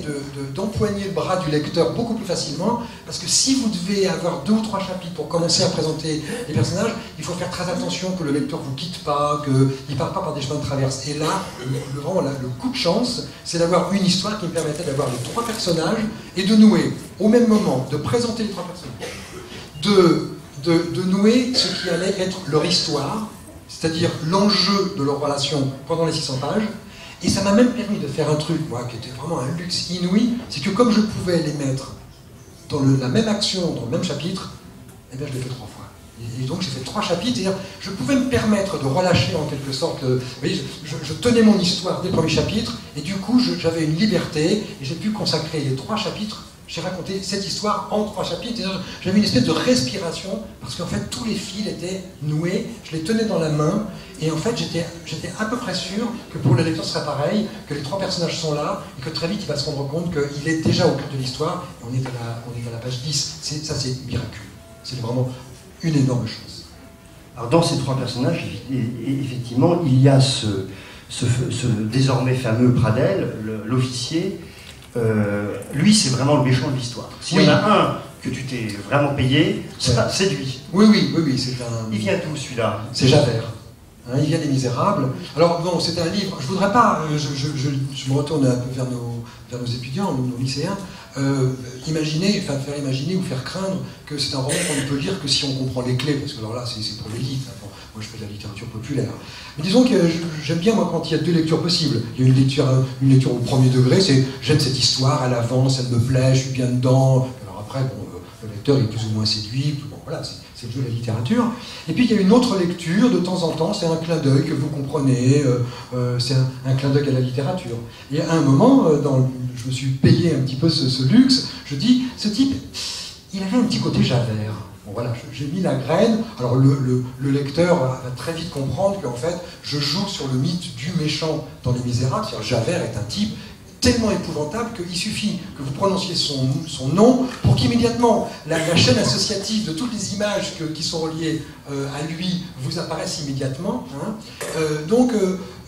B: d'empoigner le bras du lecteur beaucoup plus facilement, parce que si vous devez avoir 2 ou 3 chapitres pour commencer à présenter les personnages, il faut faire très attention que le lecteur ne vous quitte pas, qu'il ne parte pas par des chemins de traverse. Et là, vraiment, le coup de chance, c'est d'avoir une histoire qui me permettait d'avoir les 3 personnages et de nouer, au même moment, de présenter les 3 personnages, de nouer ce qui allait être leur histoire, c'est-à-dire l'enjeu de leur relation pendant les 600 pages. Et ça m'a même permis de faire un truc, moi, qui était vraiment un luxe inouï, c'est que comme je pouvais les mettre dans la même action, dans le même chapitre, eh bien je l'ai fait 3 fois. Et donc j'ai fait 3 chapitres, c'est-à-dire je pouvais me permettre de relâcher en quelque sorte, vous voyez, je tenais mon histoire dès le premier chapitre, et du coup j'avais une liberté, et j'ai pu consacrer les 3 chapitres. J'ai raconté cette histoire en 3 chapitres, j'avais une espèce de respiration, parce qu'en fait tous les fils étaient noués, je les tenais dans la main, et en fait j'étais à peu près sûr que pour le lecteur ce serait pareil, que les 3 personnages sont là, et que très vite il va se rendre compte qu'il est déjà au cœur de l'histoire, et on est à la page 10, ça c'est miraculeux, c'est vraiment une énorme chose.
A: Alors dans ces 3 personnages, effectivement, il y a ce désormais fameux Pradel, l'officier. Lui, c'est vraiment le méchant de l'histoire. S'il y en a un que tu t'es vraiment payé, c'est lui.
B: Oui, c'est un...
A: Il vient d'où, celui-là?
B: C'est Javert. Il vient des Misérables. Alors, bon, c'était un livre... Je voudrais pas... Je me retourne un peu vers nos étudiants, nos lycéens. Faire imaginer ou faire craindre que c'est un roman qu'on ne peut lire que si on comprend les clés, parce que alors là, c'est pour l'élite. Bon, moi, je fais de la littérature populaire. Mais disons que j'aime bien, moi, quand il y a 2 lectures possibles. Il y a une lecture au premier degré, c'est j'aime cette histoire, elle avance, elle me plaît, je suis bien dedans. Alors après, bon, le lecteur est plus ou moins séduit. Bon, voilà, c'est le jeu de la littérature. Et puis il y a une autre lecture, de temps en temps, c'est un clin d'œil que vous comprenez, c'est un clin d'œil à la littérature. Et à un moment, je me suis payé un petit peu ce luxe, je dis, ce type, il avait un petit côté Javert. Bon, voilà, j'ai mis la graine. Alors le lecteur va très vite comprendre qu'en fait, je joue sur le mythe du méchant dans Les Misérables. C'est-à-dire, Javert est un type tellement épouvantable qu'il suffit que vous prononciez son nom pour qu'immédiatement la chaîne associative de toutes les images qui sont reliées à lui vous apparaissent immédiatement. Donc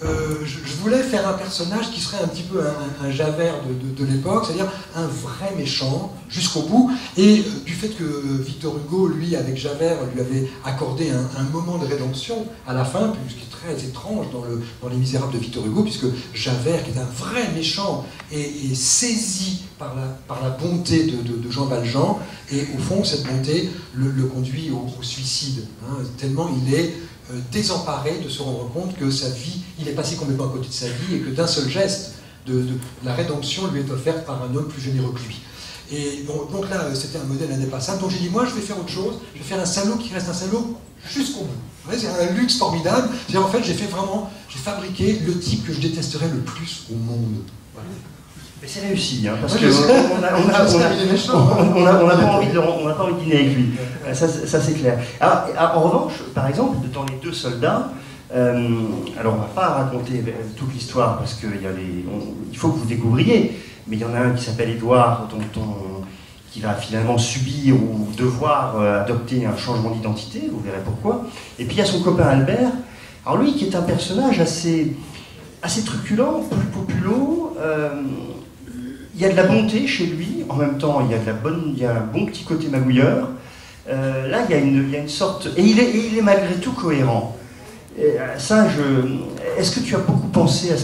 B: je voulais faire un personnage qui serait un petit peu un Javert de l'époque, c'est-à-dire un vrai méchant jusqu'au bout. Et du fait que Victor Hugo, lui, avec Javert, lui avait accordé un moment de rédemption à la fin, ce qui est très étrange dans Les Misérables de Victor Hugo, puisque Javert, qui est un vrai méchant, est saisi par la bonté de Jean Valjean, et au fond, cette bonté le conduit au suicide, tellement il est désemparé de se rendre compte que sa vie, il est passé complètement à côté de sa vie, et que d'un seul geste, la rédemption lui est offerte par un homme plus généreux que lui. Et donc là, c'était un modèle indépassable. Donc j'ai dit, moi, je vais faire autre chose, je vais faire un salaud qui reste un salaud jusqu'au bout. C'est un luxe formidable. C'est-à-dire, en fait, j'ai fabriqué le type que je détesterais le plus au monde. Voilà.
A: Mais c'est réussi, parce qu'on n'a pas envie de dîner avec lui. Ça c'est clair. Alors, en revanche, par exemple, dans Les 2 soldats, alors on ne va pas raconter toute l'histoire parce qu'il faut que vous découvriez, mais il y en a un qui s'appelle Édouard, qui va finalement subir ou devoir adopter un changement d'identité, vous verrez pourquoi. Et puis il y a son copain Albert. Alors lui, qui est un personnage assez truculent, populo, il y a de la bonté chez lui, en même temps il y a un bon petit côté magouilleur. Là, il y a une sorte... Et il est malgré tout cohérent. Est-ce que tu as beaucoup pensé à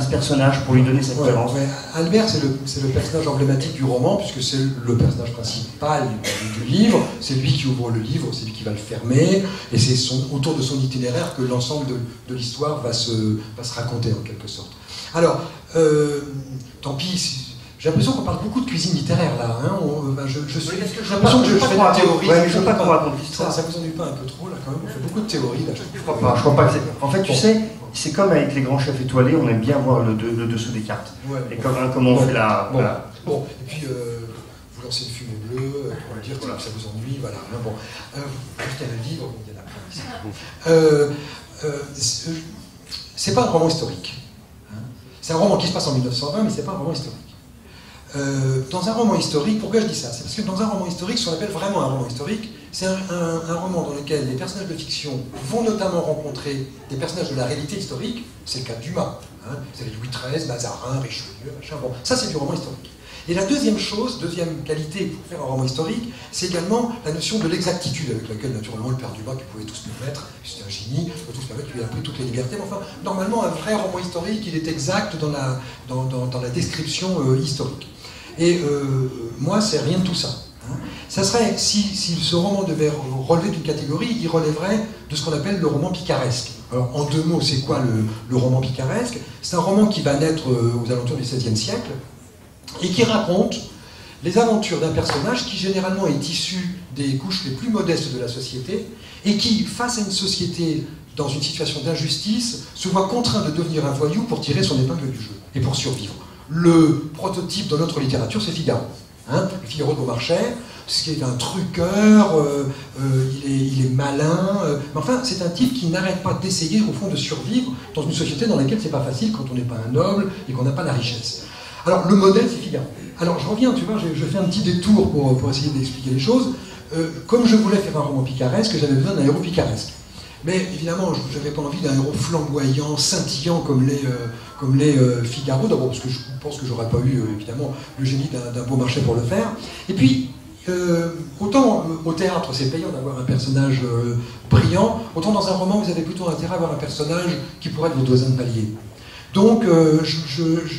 A: ce personnage pour lui donner cette cohérence?
B: Albert, c'est le personnage emblématique du roman, puisque c'est le personnage principal du livre. C'est lui qui ouvre le livre, c'est lui qui va le fermer, et c'est autour de son itinéraire que l'ensemble de l'histoire va se raconter, en quelque sorte. Alors, tant pis... J'ai l'impression qu'on parle beaucoup de cuisine littéraire là. Hein. J'ai l'impression que je fais de théorie.
A: Ouais, mais je ne veux pas qu'on raconte l'histoire.
B: Ça vous ennuie pas un peu trop là quand même? On fait beaucoup de théories là.
A: Je crois pas que c'est. En fait, tu sais, c'est comme avec les grands chefs étoilés, on aime bien voir le dessous des cartes. Ouais, et comme on fait là. Voilà.
B: Bon, et puis vous lancez une fumée bleue pour dire que ça vous ennuie, voilà. Bon, juste à le livre, il y en a plein ici. C'est pas un roman historique. Hein. C'est un roman qui se passe en 1920, mais c'est pas un roman historique. Dans un roman historique, pourquoi je dis ça? C'est parce que dans un roman historique, ce qu'on appelle vraiment un roman historique, c'est un roman dans lequel les personnages de fiction vont notamment rencontrer des personnages de la réalité historique. C'est le cas de Dumas. Hein. Vous avez Louis XIII, Mazarin, Richelieu, machin. Bon, ça c'est du roman historique. Et la deuxième qualité pour faire un roman historique, c'est également la notion de l'exactitude, avec laquelle naturellement le père Dumas, qui pouvait tous nous mettre, c'était un génie, peut tous permettre, lui a pris toutes les libertés, mais enfin, normalement, un vrai roman historique, il est exact dans la description historique. Et moi, c'est rien de tout ça. Hein. Ça serait, si ce roman devait relever d'une catégorie, il relèverait de ce qu'on appelle le roman picaresque. Alors, en deux mots, c'est quoi le roman picaresque? C'est un roman qui va naître aux alentours du XVIe siècle et qui raconte les aventures d'un personnage qui généralement est issu des couches les plus modestes de la société et qui, face à une société dans une situation d'injustice, se voit contraint de devenir un voyou pour tirer son épingle du jeu et pour survivre. Le prototype dans notre littérature, c'est Figaro. Hein, le Figaro de Beaumarchais, ce qui est un truqueur, il est malin, mais enfin, c'est un type qui n'arrête pas d'essayer, au fond, de survivre dans une société dans laquelle c'est pas facile quand on n'est pas un noble et qu'on n'a pas la richesse. Alors, le modèle, c'est Figaro. Alors, je reviens, tu vois, je fais un petit détour pour essayer d'expliquer les choses. Comme je voulais faire un roman picaresque, j'avais besoin d'un héros picaresque. Mais évidemment, je n'avais pas envie d'un héros flamboyant, scintillant comme les Figaro, d'abord parce que je pense que j'aurais pas eu, évidemment, le génie d'un Beaumarchais pour le faire. Et puis, autant au théâtre, c'est payant d'avoir un personnage brillant, autant dans un roman, vous avez plutôt intérêt à avoir un personnage qui pourrait être votre voisin de palier. Donc,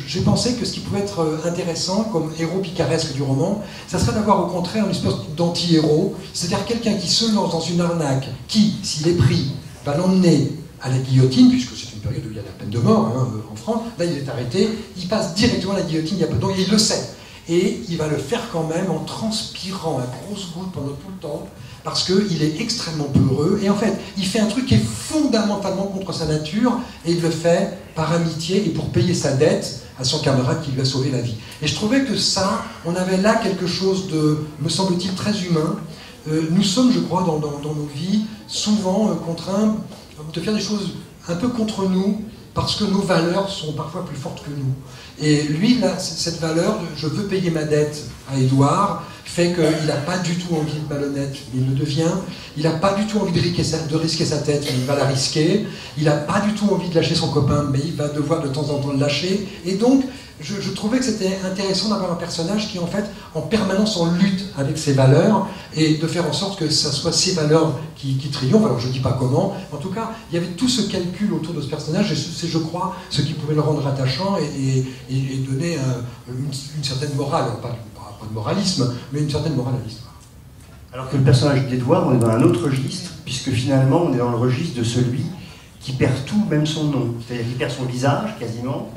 B: j'ai pensé que ce qui pouvait être intéressant comme héros picaresque du roman, ça serait d'avoir au contraire une espèce d'anti-héros, c'est-à-dire quelqu'un qui se lance dans une arnaque, qui, s'il est pris, va l'emmener à la guillotine, puisque c'est une période où il y a la peine de mort hein, en France. Là, il est arrêté, il passe directement à la guillotine, donc il le sait. Et il va le faire quand même en transpirant à grosses gouttes pendant tout le temps, parce qu'il est extrêmement peureux, et en fait, il fait un truc qui est fondamentalement contre sa nature, et il le fait par amitié et pour payer sa dette à son camarade qui lui a sauvé la vie. Et je trouvais que ça, on avait là quelque chose de, me semble-t-il, très humain. Nous sommes, je crois, dans nos vies, souvent contraints de faire des choses un peu contre nous, parce que nos valeurs sont parfois plus fortes que nous. Et lui, là, cette valeur, je veux payer ma dette à Édouard, fait qu'il n'a pas du tout envie de malhonnête, mais il le devient. Il n'a pas du tout envie de risquer sa tête, mais il va la risquer. Il n'a pas du tout envie de lâcher son copain, mais il va devoir de temps en temps le lâcher. Et donc, je trouvais que c'était intéressant d'avoir un personnage qui, en fait, en permanence en lutte avec ses valeurs, et de faire en sorte que ce soit ses valeurs qui triomphent. Alors, je ne dis pas comment. En tout cas, il y avait tout ce calcul autour de ce personnage, et c'est, je crois, ce qui pouvait le rendre attachant et donner une certaine morale. Alors, pas de moralisme, mais une certaine morale à l'histoire.
A: Alors que le personnage d'Édouard, on est dans un autre registre, puisque finalement, on est dans le registre de celui qui perd tout, même son nom. C'est-à-dire qu'il perd son visage, quasiment,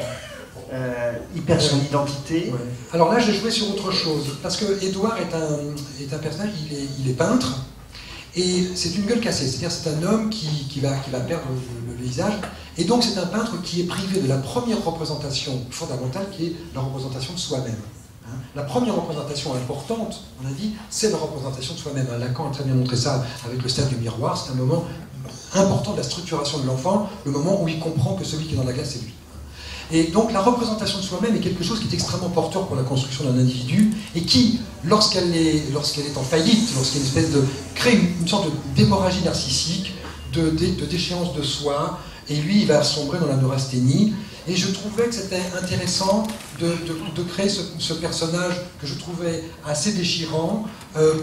A: il perd son identité.
B: Ouais. Alors là, j'ai joué sur autre chose, parce que Édouard est un personnage, il est peintre, et c'est une gueule cassée, c'est-à-dire c'est un homme qui va perdre le visage, et donc c'est un peintre qui est privé de la première représentation fondamentale, qui est la représentation de soi-même. La première représentation importante, on a dit, c'est la représentation de soi-même. Lacan a très bien montré ça avec le stade du miroir. C'est un moment important de la structuration de l'enfant, le moment où il comprend que celui qui est dans la glace, c'est lui. Et donc la représentation de soi-même est quelque chose qui est extrêmement porteur pour la construction d'un individu et qui, lorsqu'elle est en faillite, lorsqu'il y a une espèce de crée une sorte d'hémorragie narcissique, de déchéance de soi, et lui, il va sombrer dans la neurasthénie. Et je trouvais que c'était intéressant de créer ce personnage que je trouvais assez déchirant,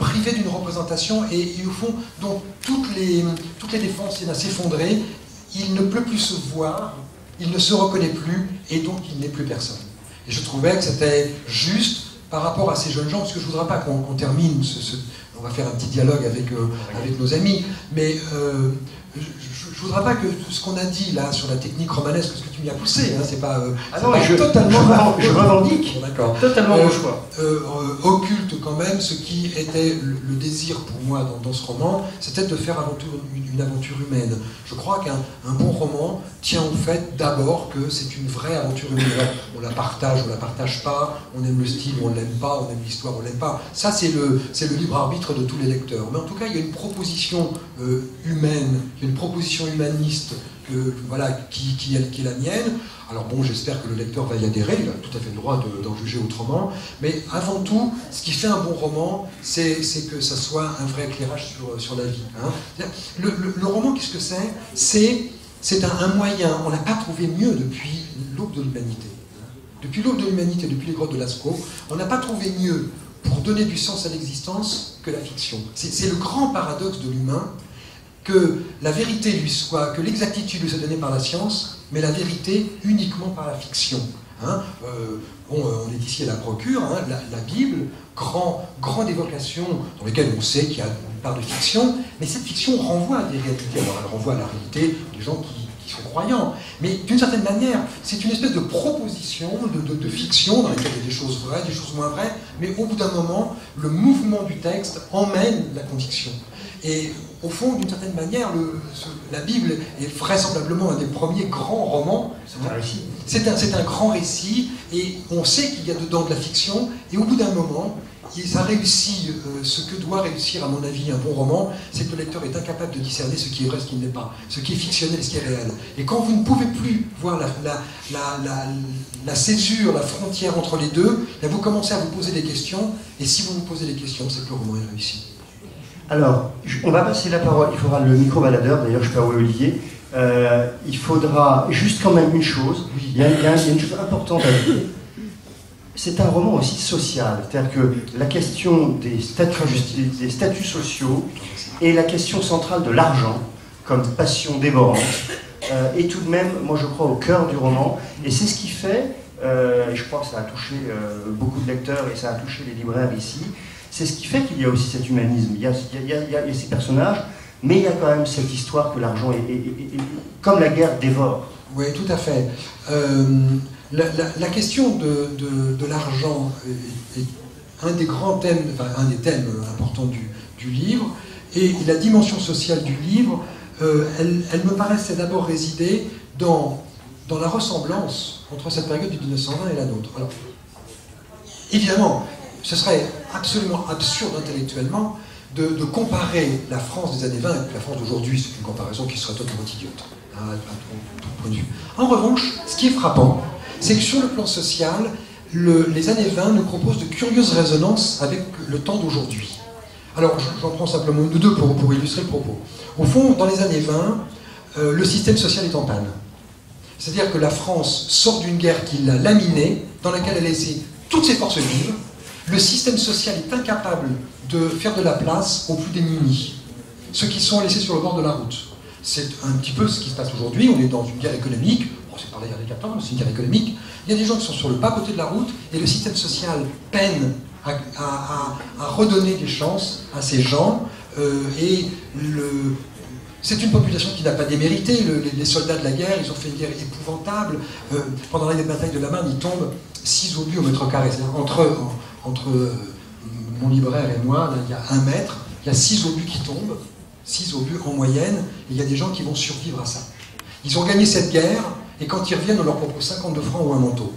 B: privé d'une représentation, et au fond, dont toutes les défenses viennent à s'effondrer. Il ne peut plus se voir, il ne se reconnaît plus, et donc il n'est plus personne. Et je trouvais que c'était juste par rapport à ces jeunes gens, parce que je ne voudrais pas qu'on termine on va faire un petit dialogue avec nos amis, mais je ne voudrais pas que ce qu'on a dit là sur la technique romanesque, parce que tu m'y as poussé, hein, c'est pas,
A: je revendique totalement mon choix.
B: Occulte quand même ce qui était le désir pour moi dans ce roman, c'était de faire une aventure humaine. Je crois qu'un bon roman tient au fait d'abord que c'est une vraie aventure humaine. On la partage pas, on aime le style, on l'aime pas, on aime l'histoire, on l'aime pas. Ça c'est le libre arbitre de tous les lecteurs. Mais en tout cas, il y a une proposition humaine, il y a une proposition humaniste qui est la mienne. Alors bon, j'espère que le lecteur va y adhérer, il a tout à fait le droit d'en juger autrement, mais avant tout, ce qui fait un bon roman, c'est que ça soit un vrai éclairage sur la vie. Hein. Le roman, qu'est-ce que c'est? C'est un moyen, on n'a pas trouvé mieux depuis l'aube de l'humanité. Depuis l'aube de l'humanité, depuis les grottes de Lascaux, on n'a pas trouvé mieux pour donner du sens à l'existence que la fiction. C'est le grand paradoxe de l'humain, que la vérité que l'exactitude lui soit donnée par la science, mais la vérité uniquement par la fiction. Hein. On est ici à la Procure, hein, la Bible, grande évocation dans laquelle on sait qu'il y a une part de fiction, mais cette fiction renvoie à des réalités. Alors elle renvoie à la réalité des gens qui sont croyants, mais d'une certaine manière, c'est une espèce de proposition de fiction dans laquelle il y a des choses vraies, des choses moins vraies, mais au bout d'un moment, le mouvement du texte emmène la conviction. Et au fond, d'une certaine manière, la Bible est vraisemblablement un des premiers grands romans. C'est un grand récit, et on sait qu'il y a dedans de la fiction, et au bout d'un moment, ça réussit ce que doit réussir, à mon avis, un bon roman, c'est que le lecteur est incapable de discerner ce qui est vrai, ce qui ne l'est pas, ce qui est fictionnel et ce qui est réel. Et quand vous ne pouvez plus voir la césure, la frontière entre les deux, là, vous commencez à vous poser des questions, et si vous vous posez des questions, c'est que le roman est réussi.
A: Alors, on va passer la parole, il faudra le micro-baladeur, d'ailleurs je peux avouer Olivier, il faudra juste quand même une chose, il y a une chose importante à dire. C'est un roman aussi social, c'est-à-dire que la question des statuts sociaux et la question centrale de l'argent, comme passion dévorante, est tout de même, moi je crois, au cœur du roman, et c'est ce qui fait, et je crois que ça a touché beaucoup de lecteurs et ça a touché les libraires ici, c'est ce qui fait qu'il y a aussi cet humanisme, il y a ces personnages, mais il y a quand même cette histoire que l'argent est comme la guerre dévore.
B: Oui, tout à fait. La question de l'argent est un des grands thèmes, enfin un des thèmes importants du livre, et la dimension sociale du livre, elle me paraissait d'abord résider dans la ressemblance entre cette période du 1920 et la nôtre. Alors, évidemment, ce serait absolument absurde intellectuellement de comparer la France des années 20 avec la France d'aujourd'hui. C'est une comparaison qui serait totalement idiote, à tout point de vue. En revanche, ce qui est frappant, c'est que sur le plan social, les années 20 nous proposent de curieuses résonances avec le temps d'aujourd'hui. Alors, j'en prends simplement une ou deux pour illustrer le propos. Au fond, dans les années 20, le système social est en panne. C'est-à-dire que la France sort d'une guerre qui l'a laminée, dans laquelle elle a laissé toutes ses forces vives. Le système social est incapable de faire de la place aux plus démunis, ceux qui sont laissés sur le bord de la route. C'est un petit peu ce qui se passe aujourd'hui, on est dans une guerre économique, bon, c'est pas la guerre des 14, c'est une guerre économique, il y a des gens qui sont sur le bas côté de la route, et le système social peine à redonner des chances à ces gens, c'est une population qui n'a pas démérité, les soldats de la guerre, ils ont fait une guerre épouvantable, pendant la bataille de la Marne, ils tombent 6 obus au mètre carré, c'est-à-dire entre mon libraire et moi, là, il y a 1 mètre, il y a 6 obus qui tombent, 6 obus en moyenne, et il y a des gens qui vont survivre à ça. Ils ont gagné cette guerre, et quand ils reviennent, on leur propose 52 francs ou un manteau.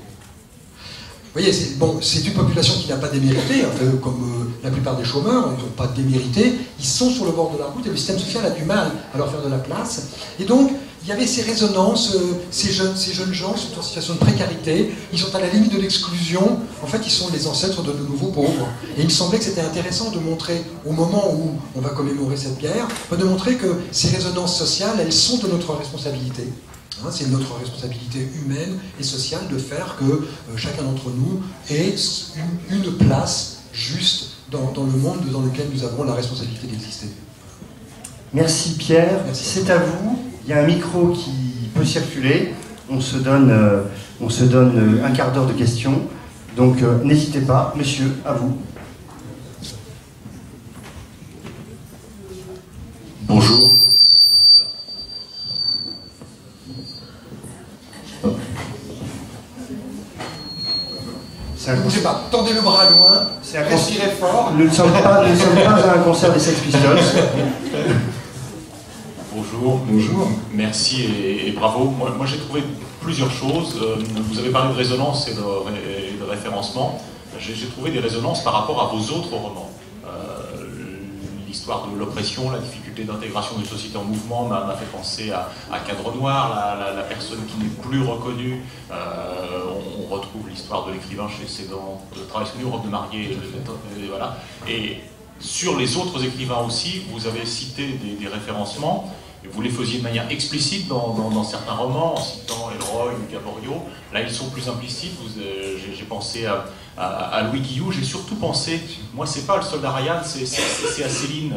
B: Vous voyez, c'est une population qui n'a pas démérité, un peu comme la plupart des chômeurs, ils n'ont pas démérité, ils sont sur le bord de la route, et le système social a du mal à leur faire de la place. Et donc, il y avait ces résonances, ces jeunes gens sont en situation de précarité, ils sont à la limite de l'exclusion, en fait ils sont les ancêtres de nos nouveaux pauvres. Et il me semblait que c'était intéressant de montrer, au moment où on va commémorer cette guerre, de montrer que ces résonances sociales, elles sont de notre responsabilité. Hein, c'est notre responsabilité humaine et sociale de faire que chacun d'entre nous ait une place juste dans le monde dans lequel nous avons la responsabilité d'exister.
A: Merci Pierre, c'est à vous. Il y a un micro qui peut circuler. On se donne un quart d'heure de questions. Donc n'hésitez pas. Monsieur, à vous.
C: Bonjour.
B: Ne bougez pas, tendez le bras loin, respirez fort.
A: Nous ne sommes pas à un concert des Sex Pistols.
C: Bonjour.
B: Bonjour.
C: Merci et bravo. Moi j'ai trouvé plusieurs choses. Vous avez parlé de résonance et de référencement. J'ai trouvé des résonances par rapport à vos autres romans. L'histoire de l'oppression, la difficulté d'intégration d'une société en mouvement m'a fait penser à Cadre Noir, la personne qui n'est plus reconnue. On retrouve l'histoire de l'écrivain chez Cédan, de Travail sous robe de mariée, et voilà. Et sur les autres écrivains aussi, vous avez cité des référencements. Vous les faisiez de manière explicite dans certains romans, en citant Elroy ou Gaboriau. Là, ils sont plus implicites. J'ai pensé à Louis Guillou. J'ai surtout pensé, moi, c'est pas le soldat Ryan, c'est à Céline.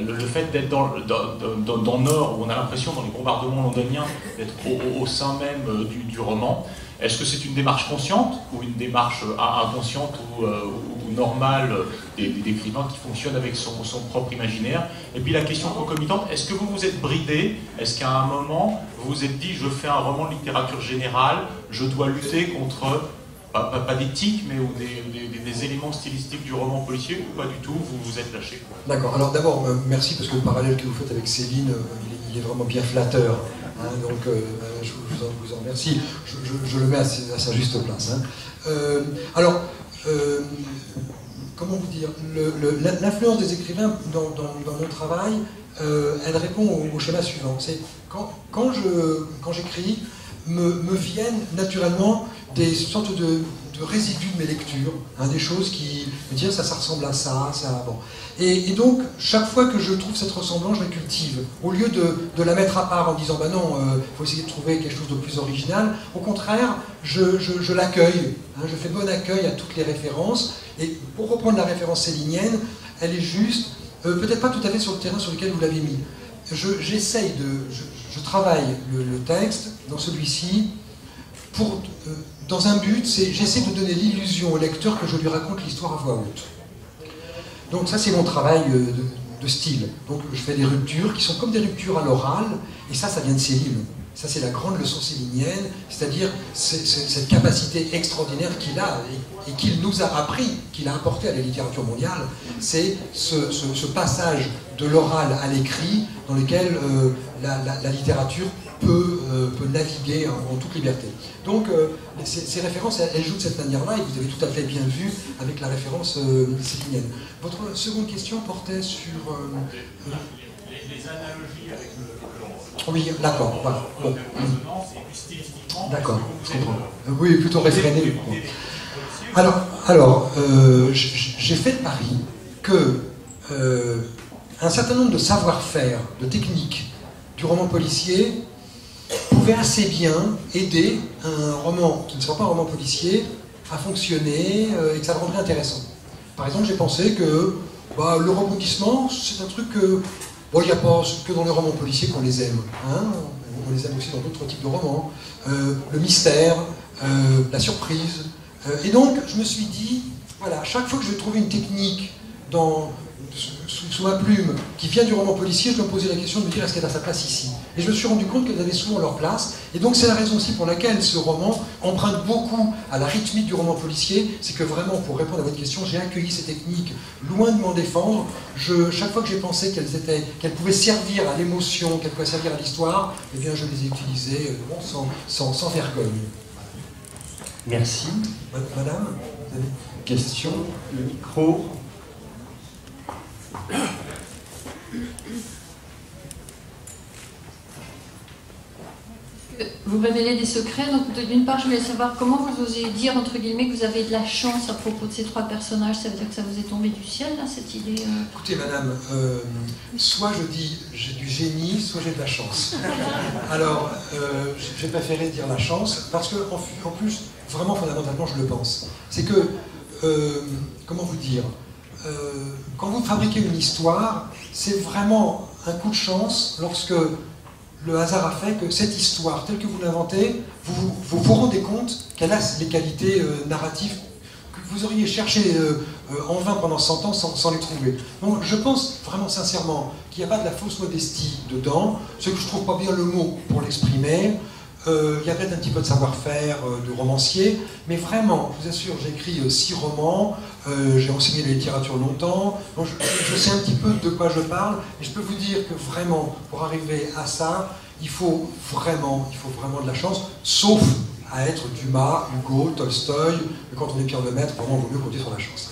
C: Le fait d'être dans le Nord, où on a l'impression, dans les bombardements londoniens, d'être au sein même du roman. Est-ce que c'est une démarche consciente ou une démarche inconsciente ou normale d'écrivain qui fonctionne avec son propre imaginaire? Et puis la question concomitante, est-ce que vous vous êtes bridé? Est-ce qu'à un moment, vous vous êtes dit, je fais un roman de littérature générale, je dois lutter contre, pas d'éthique, mais des éléments stylistiques du roman policier, ou pas du tout, vous vous êtes lâché?
B: D'accord, alors d'abord, merci, parce que le parallèle que vous faites avec Céline, il est vraiment bien flatteur. Hein, donc, je vous en remercie. Je le mets à sa juste place. Hein. Comment vous dire, l'influence des écrivains dans mon travail, elle répond au schéma suivant. C'est quand j'écris, me viennent naturellement des sortes de résidus de mes lectures, hein, des choses qui me disent ça ressemble à ça, bon. Et donc, chaque fois que je trouve cette ressemblance, je la cultive. Au lieu de la mettre à part en disant bah non, faut essayer de trouver quelque chose de plus original, au contraire, je l'accueille. Hein, je fais bon accueil à toutes les références. Et pour reprendre la référence célinienne, elle est juste, peut-être pas tout à fait sur le terrain sur lequel vous l'avez mis. Je travaille le texte dans celui-ci dans un but, j'essaie de donner l'illusion au lecteur que je lui raconte l'histoire à voix haute. Donc ça c'est mon travail de style. Donc je fais des ruptures qui sont comme des ruptures à l'oral, et ça vient de Céline. Ça c'est la grande leçon célinienne, c'est-à-dire cette capacité extraordinaire qu'il a et qu'il nous a appris, qu'il a apporté à la littérature mondiale, c'est ce passage de l'oral à l'écrit dans lequel la littérature peut naviguer en toute liberté. Donc ces références, elles jouent de cette manière-là, et vous avez tout à fait bien vu avec la référence célinienne. Votre seconde question portait sur...
C: les analogies avec le
B: oui, d'accord, voilà. Bon. D'accord, je comprends. Oui, plutôt réfréné. Alors j'ai fait le pari que un certain nombre de savoir-faire, de techniques du roman policier pouvait assez bien aider un roman qui ne soit pas un roman policier à fonctionner et que ça le rendrait intéressant. Par exemple, j'ai pensé que le rebondissement, c'est un truc que... Bon, il n'y a pas que dans les romans policiers qu'on les aime. Hein, on les aime aussi dans d'autres types de romans. Le mystère, la surprise. Et donc, je me suis dit, voilà, chaque fois que je vais trouver une technique sous ma plume qui vient du roman policier, je dois me poser la question de me dire est-ce qu'elle a sa place ici? Et je me suis rendu compte qu'elles avaient souvent leur place. Et donc c'est la raison aussi pour laquelle ce roman emprunte beaucoup à la rythmique du roman policier. C'est que vraiment, pour répondre à votre question, j'ai accueilli ces techniques loin de m'en défendre. Chaque fois que j'ai pensé qu'elles pouvaient servir à l'émotion, qu'elles pouvaient servir à l'histoire, eh bien je les ai utilisées sans vergogne.
A: Merci.
B: Madame,
A: question, le micro.
D: Vous révélez des secrets, donc d'une part je voulais savoir comment vous osez dire entre guillemets que vous avez de la chance à propos de ces 3 personnages, ça veut dire que ça vous est tombé du ciel là, cette idée
B: Écoutez madame, soit je dis j'ai du génie, soit j'ai de la chance. Alors j'ai préféré dire la chance, parce que en plus, vraiment fondamentalement je le pense. C'est que, comment vous dire, quand vous fabriquez une histoire, c'est vraiment un coup de chance lorsque le hasard a fait que cette histoire, telle que vous l'inventez, vous vous rendez compte qu'elle a les qualités narratives que vous auriez cherché en vain pendant 100 ans sans les trouver. Donc je pense vraiment sincèrement qu'il n'y a pas de la fausse modestie dedans, ce que je ne trouve pas bien le mot pour l'exprimer. Il y a peut-être un petit peu de savoir-faire de romancier, mais vraiment, je vous assure, j'ai écrit 6 romans, j'ai enseigné la littérature longtemps, donc je sais un petit peu de quoi je parle, et je peux vous dire que vraiment, pour arriver à ça, il faut vraiment de la chance, sauf à être Dumas, Hugo, Tolstoï, mais quand on est Pierre Lemaitre, vraiment, il vaut mieux compter sur la chance.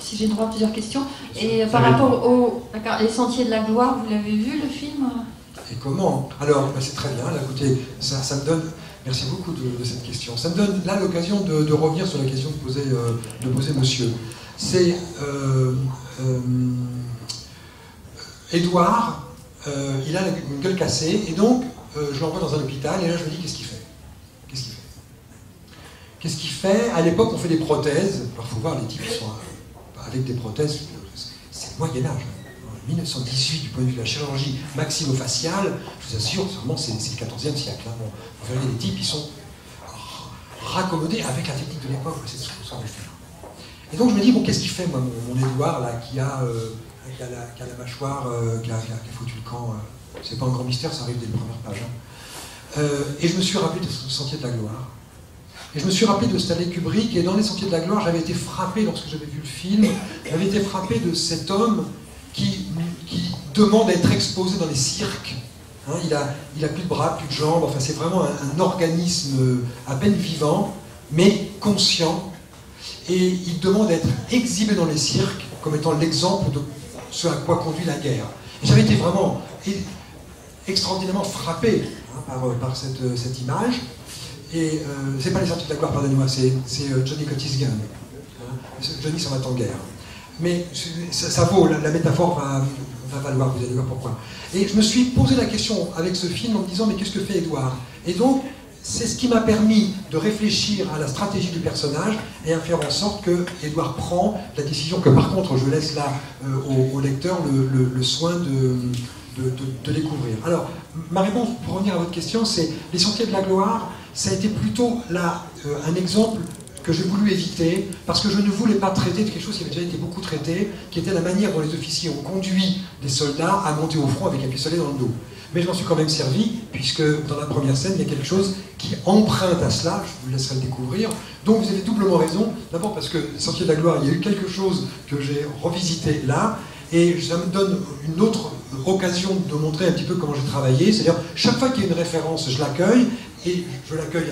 D: Si j'ai le droit à plusieurs questions, et par rapport aux Les Sentiers de la Gloire, vous l'avez vu le film ?
B: Et comment? Alors, c'est très bien, là, écoutez, ça me donne, merci beaucoup de cette question, ça me donne là l'occasion de revenir sur la question de poser monsieur. C'est Édouard, il a une gueule cassée, et donc je l'envoie dans un hôpital, et là je me dis, qu'est-ce qu'il fait? Qu'est-ce qu'il fait? À l'époque, on fait des prothèses, alors il faut voir, les types qui sont avec des prothèses, c'est le Moyen-Âge. 1918, du point de vue de la chirurgie maxillofaciale, je vous assure, sûrement c'est le XIVe siècle. Hein. Vous verrez, les types, ils sont raccommodés avec la technique de l'époque, c'est ce qu'on va faire. Et donc je me dis, bon, qu'est-ce qu'il fait, moi, mon Édouard, là, qui a la mâchoire, qui a foutu le camp, c'est pas un grand mystère, ça arrive dès les premières pages. Hein. Et je me suis rappelé de Sentiers de la Gloire. Et je me suis rappelé de Stanley Kubrick, et dans Les Sentiers de la Gloire, j'avais été frappé, lorsque j'avais vu le film, j'avais été frappé de cet homme qui demande à être exposé dans les cirques. Hein, il a plus de bras, plus de jambes, enfin c'est vraiment un organisme à peine vivant, mais conscient, et il demande à être exhibé dans les cirques comme étant l'exemple de ce à quoi conduit la guerre. Et j'avais été vraiment extraordinairement frappé par cette image, et c'est pas Les Sentiers de la Gloire, pardonnez-moi, c'est Johnny Got His Gun. Hein, Johnny s'en va en guerre. Mais ça vaut, la métaphore va valoir, vous allez voir pourquoi. Et je me suis posé la question avec ce film en me disant, mais qu'est-ce que fait Édouard? Et donc, c'est ce qui m'a permis de réfléchir à la stratégie du personnage et à faire en sorte que Édouard prend la décision que, par contre, je laisse là au lecteur le soin de découvrir. Alors, ma réponse, pour revenir à votre question, c'est Les Sentiers de la Gloire, ça a été plutôt là un exemple que j'ai voulu éviter, parce que je ne voulais pas traiter de quelque chose qui avait déjà été beaucoup traité, qui était la manière dont les officiers ont conduit des soldats à monter au front avec un pistolet dans le dos. Mais je m'en suis quand même servi, puisque dans la première scène, il y a quelque chose qui emprunte à cela, je vous laisserai le découvrir. Donc vous avez doublement raison, d'abord parce que Sentiers de la Gloire, il y a eu quelque chose que j'ai revisité là, et ça me donne une autre occasion de montrer un petit peu comment j'ai travaillé, c'est-à-dire chaque fois qu'il y a une référence, je l'accueille, et je l'accueille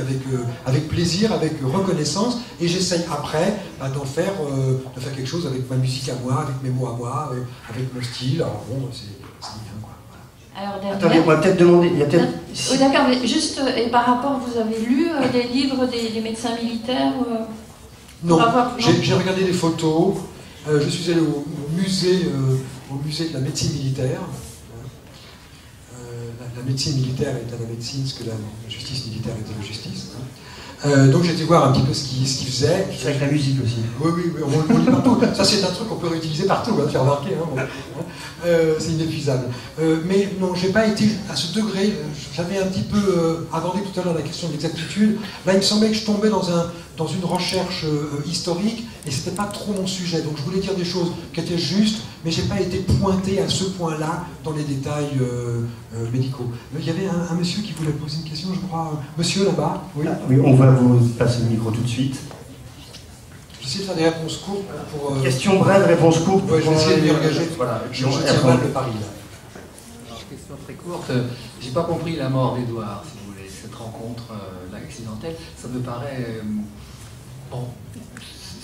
B: avec plaisir, avec reconnaissance, et j'essaye après de faire quelque chose avec ma musique à moi, avec mes mots à moi, avec mon style. Alors bon, c'est bien, quoi.
D: Alors, derrière...
A: Attendez, on va peut-être demander... Il y a peut-être...
D: Oui, d'accord, mais juste, et par rapport, vous avez lu des livres des médecins militaires
B: Non, j'ai regardé des photos, je suis allé au musée de la médecine militaire. La médecine militaire est à la médecine, ce que la justice militaire est à la justice. Donc j'ai été voir un petit peu ce qu'il faisait.
A: C'est avec la musique aussi.
B: Oui, on lit partout. Ça c'est un truc qu'on peut réutiliser partout, on va te faire remarquer. Hein, c'est inépuisable. Mais non, j'ai pas été à ce degré. J'avais un petit peu abordé tout à l'heure la question de l'exactitude. Là, il me semblait que je tombais dans une recherche historique, et c'était pas trop mon sujet. Donc je voulais dire des choses qui étaient justes, mais j'ai pas été pointé à ce point-là dans les détails médicaux. Il y avait un monsieur qui voulait poser une question, je crois. Monsieur là-bas. Oui.
A: Oui, on va vous passer le micro tout de suite.
B: J'essaie de faire des réponses courtes pour...
A: Question brève, réponse courte.
B: Ouais, je vais essayer de m'y engager.
A: Voilà.
B: Je tiens mal le pari, là.
E: Alors, question très courte. J'ai pas compris la mort d'Édouard, si vous voulez. Cette rencontre accidentelle, ça me paraît... bon,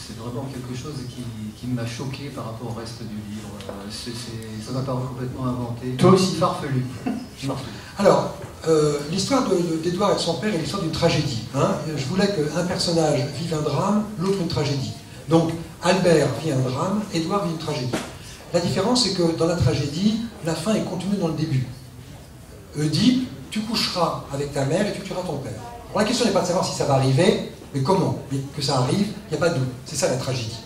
E: c'est vraiment quelque chose qui m'a choqué par rapport au reste du livre. Ça m'a paru complètement inventé.
A: Toi aussi.
E: Farfelu.
B: Alors, l'histoire d'Édouard et de son père est l'histoire d'une tragédie. Hein. Je voulais qu'un personnage vive un drame, l'autre une tragédie. Donc, Albert vit un drame, Édouard vit une tragédie. La différence, c'est que dans la tragédie, la fin est contenue dans le début. Oedipe, tu coucheras avec ta mère et tu tueras ton père. Alors, la question n'est pas de savoir si ça va arriver, mais comment. Mais que ça arrive, il n'y a pas de doute. C'est ça la tragédie.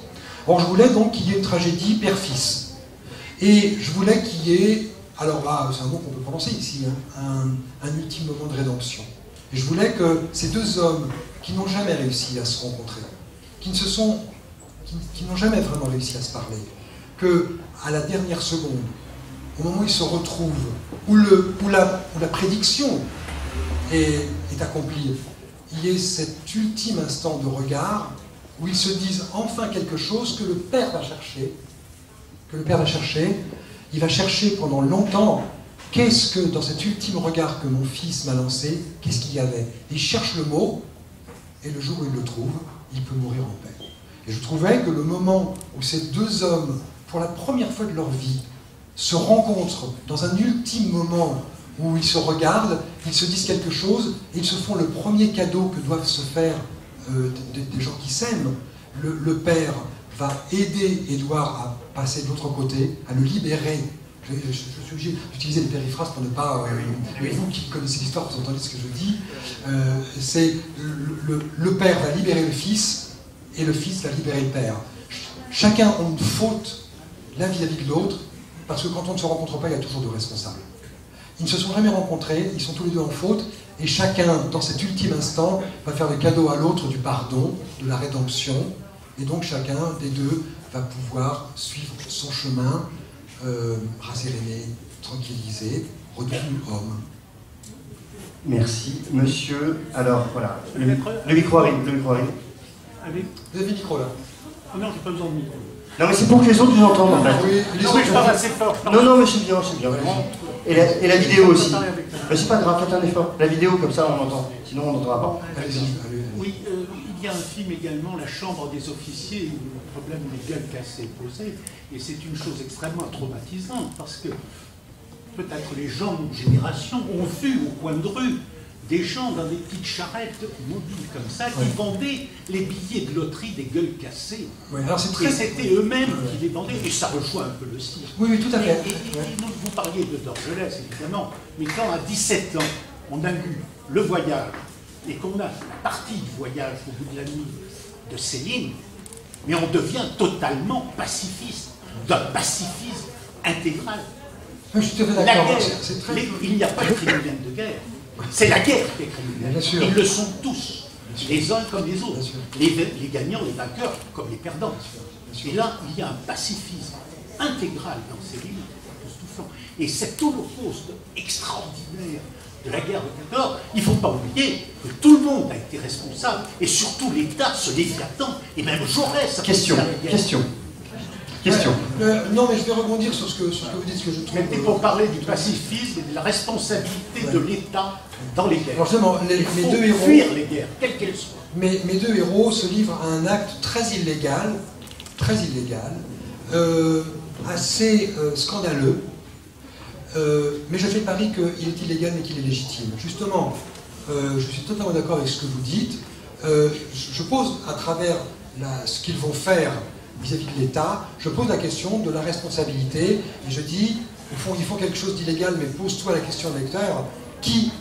B: Alors, je voulais donc qu'il y ait une tragédie père-fils. Et je voulais qu'il y ait, alors là, c'est un mot qu'on peut prononcer ici, hein, un ultime moment de rédemption. Et je voulais que ces deux hommes qui n'ont jamais réussi à se rencontrer, qui n'ont jamais vraiment réussi à se parler, que à la dernière seconde, au moment où ils se retrouvent, où la prédiction est accomplie, il y ait cet ultime instant de regard où ils se disent enfin quelque chose que le père va chercher, il va chercher pendant longtemps, qu'est-ce que, dans cet ultime regard que mon fils m'a lancé, qu'est-ce qu'il y avait? Il cherche le mot, et le jour où il le trouve, il peut mourir en paix. Et je trouvais que le moment où ces deux hommes, pour la première fois de leur vie, se rencontrent dans un ultime moment où ils se regardent, ils se disent quelque chose, et ils se font le premier cadeau que doivent se faire des gens qui s'aiment. Le père va aider Édouard à passer de l'autre côté, à le libérer. Je suis obligé d'utiliser les périphrases pour ne pas... vous qui connaissez l'histoire, vous entendez ce que je dis. C'est le père va libérer le fils, et le fils va libérer le père. Chacun a une faute l'un vis-à-vis de l'autre, parce que quand on ne se rencontre pas, il y a toujours deux responsables. Ils ne se sont jamais rencontrés, ils sont tous les deux en faute, et chacun, dans cet ultime instant, va faire le cadeau à l'autre du pardon, de la rédemption, et donc chacun des deux va pouvoir suivre son chemin, rasséréné, tranquillisé, redevenu homme.
A: Merci, monsieur. Alors, voilà, le micro arrive,
F: Allez.
B: Vous avez le micro là?
F: Oh non, j'ai pas besoin de micro.
A: Non, mais c'est pour que les autres nous entendent, en fait.
B: Oui, les
F: Non,
B: autres,
F: mais je parle assez fort.
A: Non, mais c'est bien, vraiment. Et la vidéo aussi. Mais c'est pas grave, faites un effort. La vidéo, comme ça, on entend. Sinon, on n'entendra pas.
B: Allez-y, allez.
F: Oui, il y a un film également, La Chambre des officiers, où le problème des gueules cassées est posé. Et c'est une chose extrêmement traumatisante, parce que peut-être les gens de notre génération ont vu au coin de rue des gens dans des petites charrettes mobiles comme ça qui vendaient les billets de loterie des gueules cassées.
B: Oui, alors c'est très...
F: Et c'était eux-mêmes qui les vendaient, et ça rejoint un peu le cirque.
B: Oui, tout à fait.
F: Et donc, vous parliez de Dorgelès, évidemment, mais quand à 17 ans, on a lu Le Voyage, et qu'on a la partie du voyage au bout de la nuit de Céline, mais on devient totalement pacifiste, d'un pacifisme intégral.
B: Je suis tout à fait
F: La
B: d'accord.
F: guerre, il n'y a pas de criminels de guerre. C'est la guerre qui est criminelle.
B: Bien sûr.
F: Ils le sont tous, les uns comme les autres.
B: Bien sûr.
F: Les gagnants, les vainqueurs, comme les perdants. Et là, il y a un pacifisme intégral dans ces livres, époustouflant. Et cet holocauste extraordinaire de la guerre de 14, il ne faut pas oublier que tout le monde a été responsable, et surtout l'État, ce Léviathan, et même Jaurès.
A: Question.
B: Non, mais je vais rebondir sur ce que vous dites, ce que je trouve...
F: Mais c'était pour parler du pacifisme et de la responsabilité de l'État dans les guerres.
B: Alors justement, mes deux héros...
F: fuir les guerres, quelles qu'elles soient.
B: Mes deux héros se livrent à un acte très illégal, assez scandaleux, mais je fais le pari qu'il est illégal mais qu'il est légitime. Justement, je suis totalement d'accord avec ce que vous dites. Je pose à travers ce qu'ils vont faire vis-à-vis de l'État, je pose la question de la responsabilité, et je dis, au fond, ils font quelque chose d'illégal, mais pose-toi la question, lecteur, qui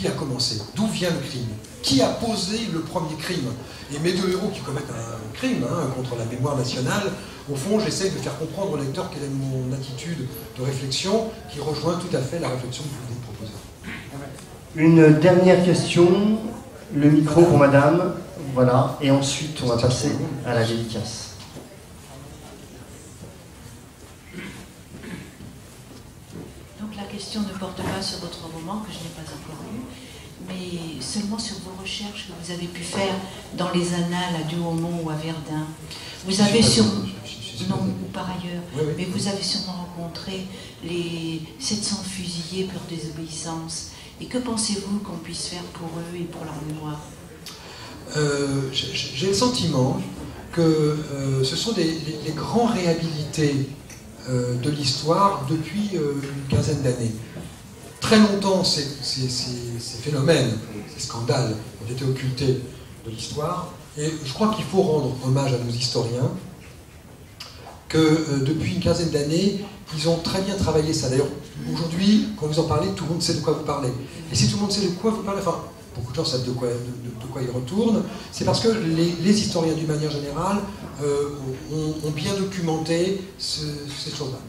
B: a commencé? D'où vient le crime? Qui a posé le premier crime? Et mes deux héros qui commettent un crime contre la mémoire nationale, au fond, j'essaie de faire comprendre au lecteur quelle est mon attitude de réflexion, qui rejoint tout à fait la réflexion que vous venez de proposer.
A: Une dernière question, le micro pour madame, voilà, et ensuite on va passer à la dédicace.
G: Donc la question ne porte pas sur votre roman, que je n'ai pas encore lu, mais seulement sur vos recherches que vous avez pu faire dans les annales à Douaumont ou à Verdun. Vous avez sûrement, non, ou par ailleurs, mais vous avez sûrement rencontré les 700 fusillés pour désobéissance. Et que pensez-vous qu'on puisse faire pour eux et pour leur mémoire?
B: J'ai le sentiment que ce sont les grands réhabilités de l'histoire depuis une quinzaine d'années. très longtemps, ces phénomènes, ces scandales ont été occultés de l'histoire. Et je crois qu'il faut rendre hommage à nos historiens, que depuis une quinzaine d'années, ils ont très bien travaillé ça. D'ailleurs, aujourd'hui, quand vous en parlez, tout le monde sait de quoi vous parlez. Et si tout le monde sait de quoi vous parlez, enfin, beaucoup de gens savent de quoi ils retournent, c'est parce que les historiens, d'une manière générale, ont bien documenté ces choses-là.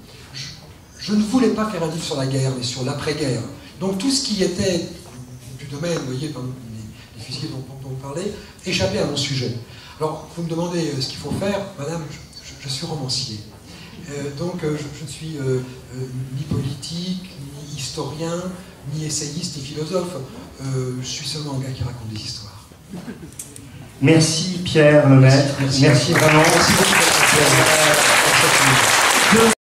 B: Je ne voulais pas faire un livre sur la guerre, mais sur l'après-guerre. Donc tout ce qui était du domaine, vous voyez, comme les fusillés dont vous parlez, échappait à mon sujet. Alors, vous me demandez ce qu'il faut faire, madame, je suis romancier. Donc je ne suis ni politique, ni historien, ni essayiste, ni philosophe. Je suis seulement un gars qui raconte des histoires.
A: Merci Pierre Lemaître. Merci vraiment.
B: Merci beaucoup.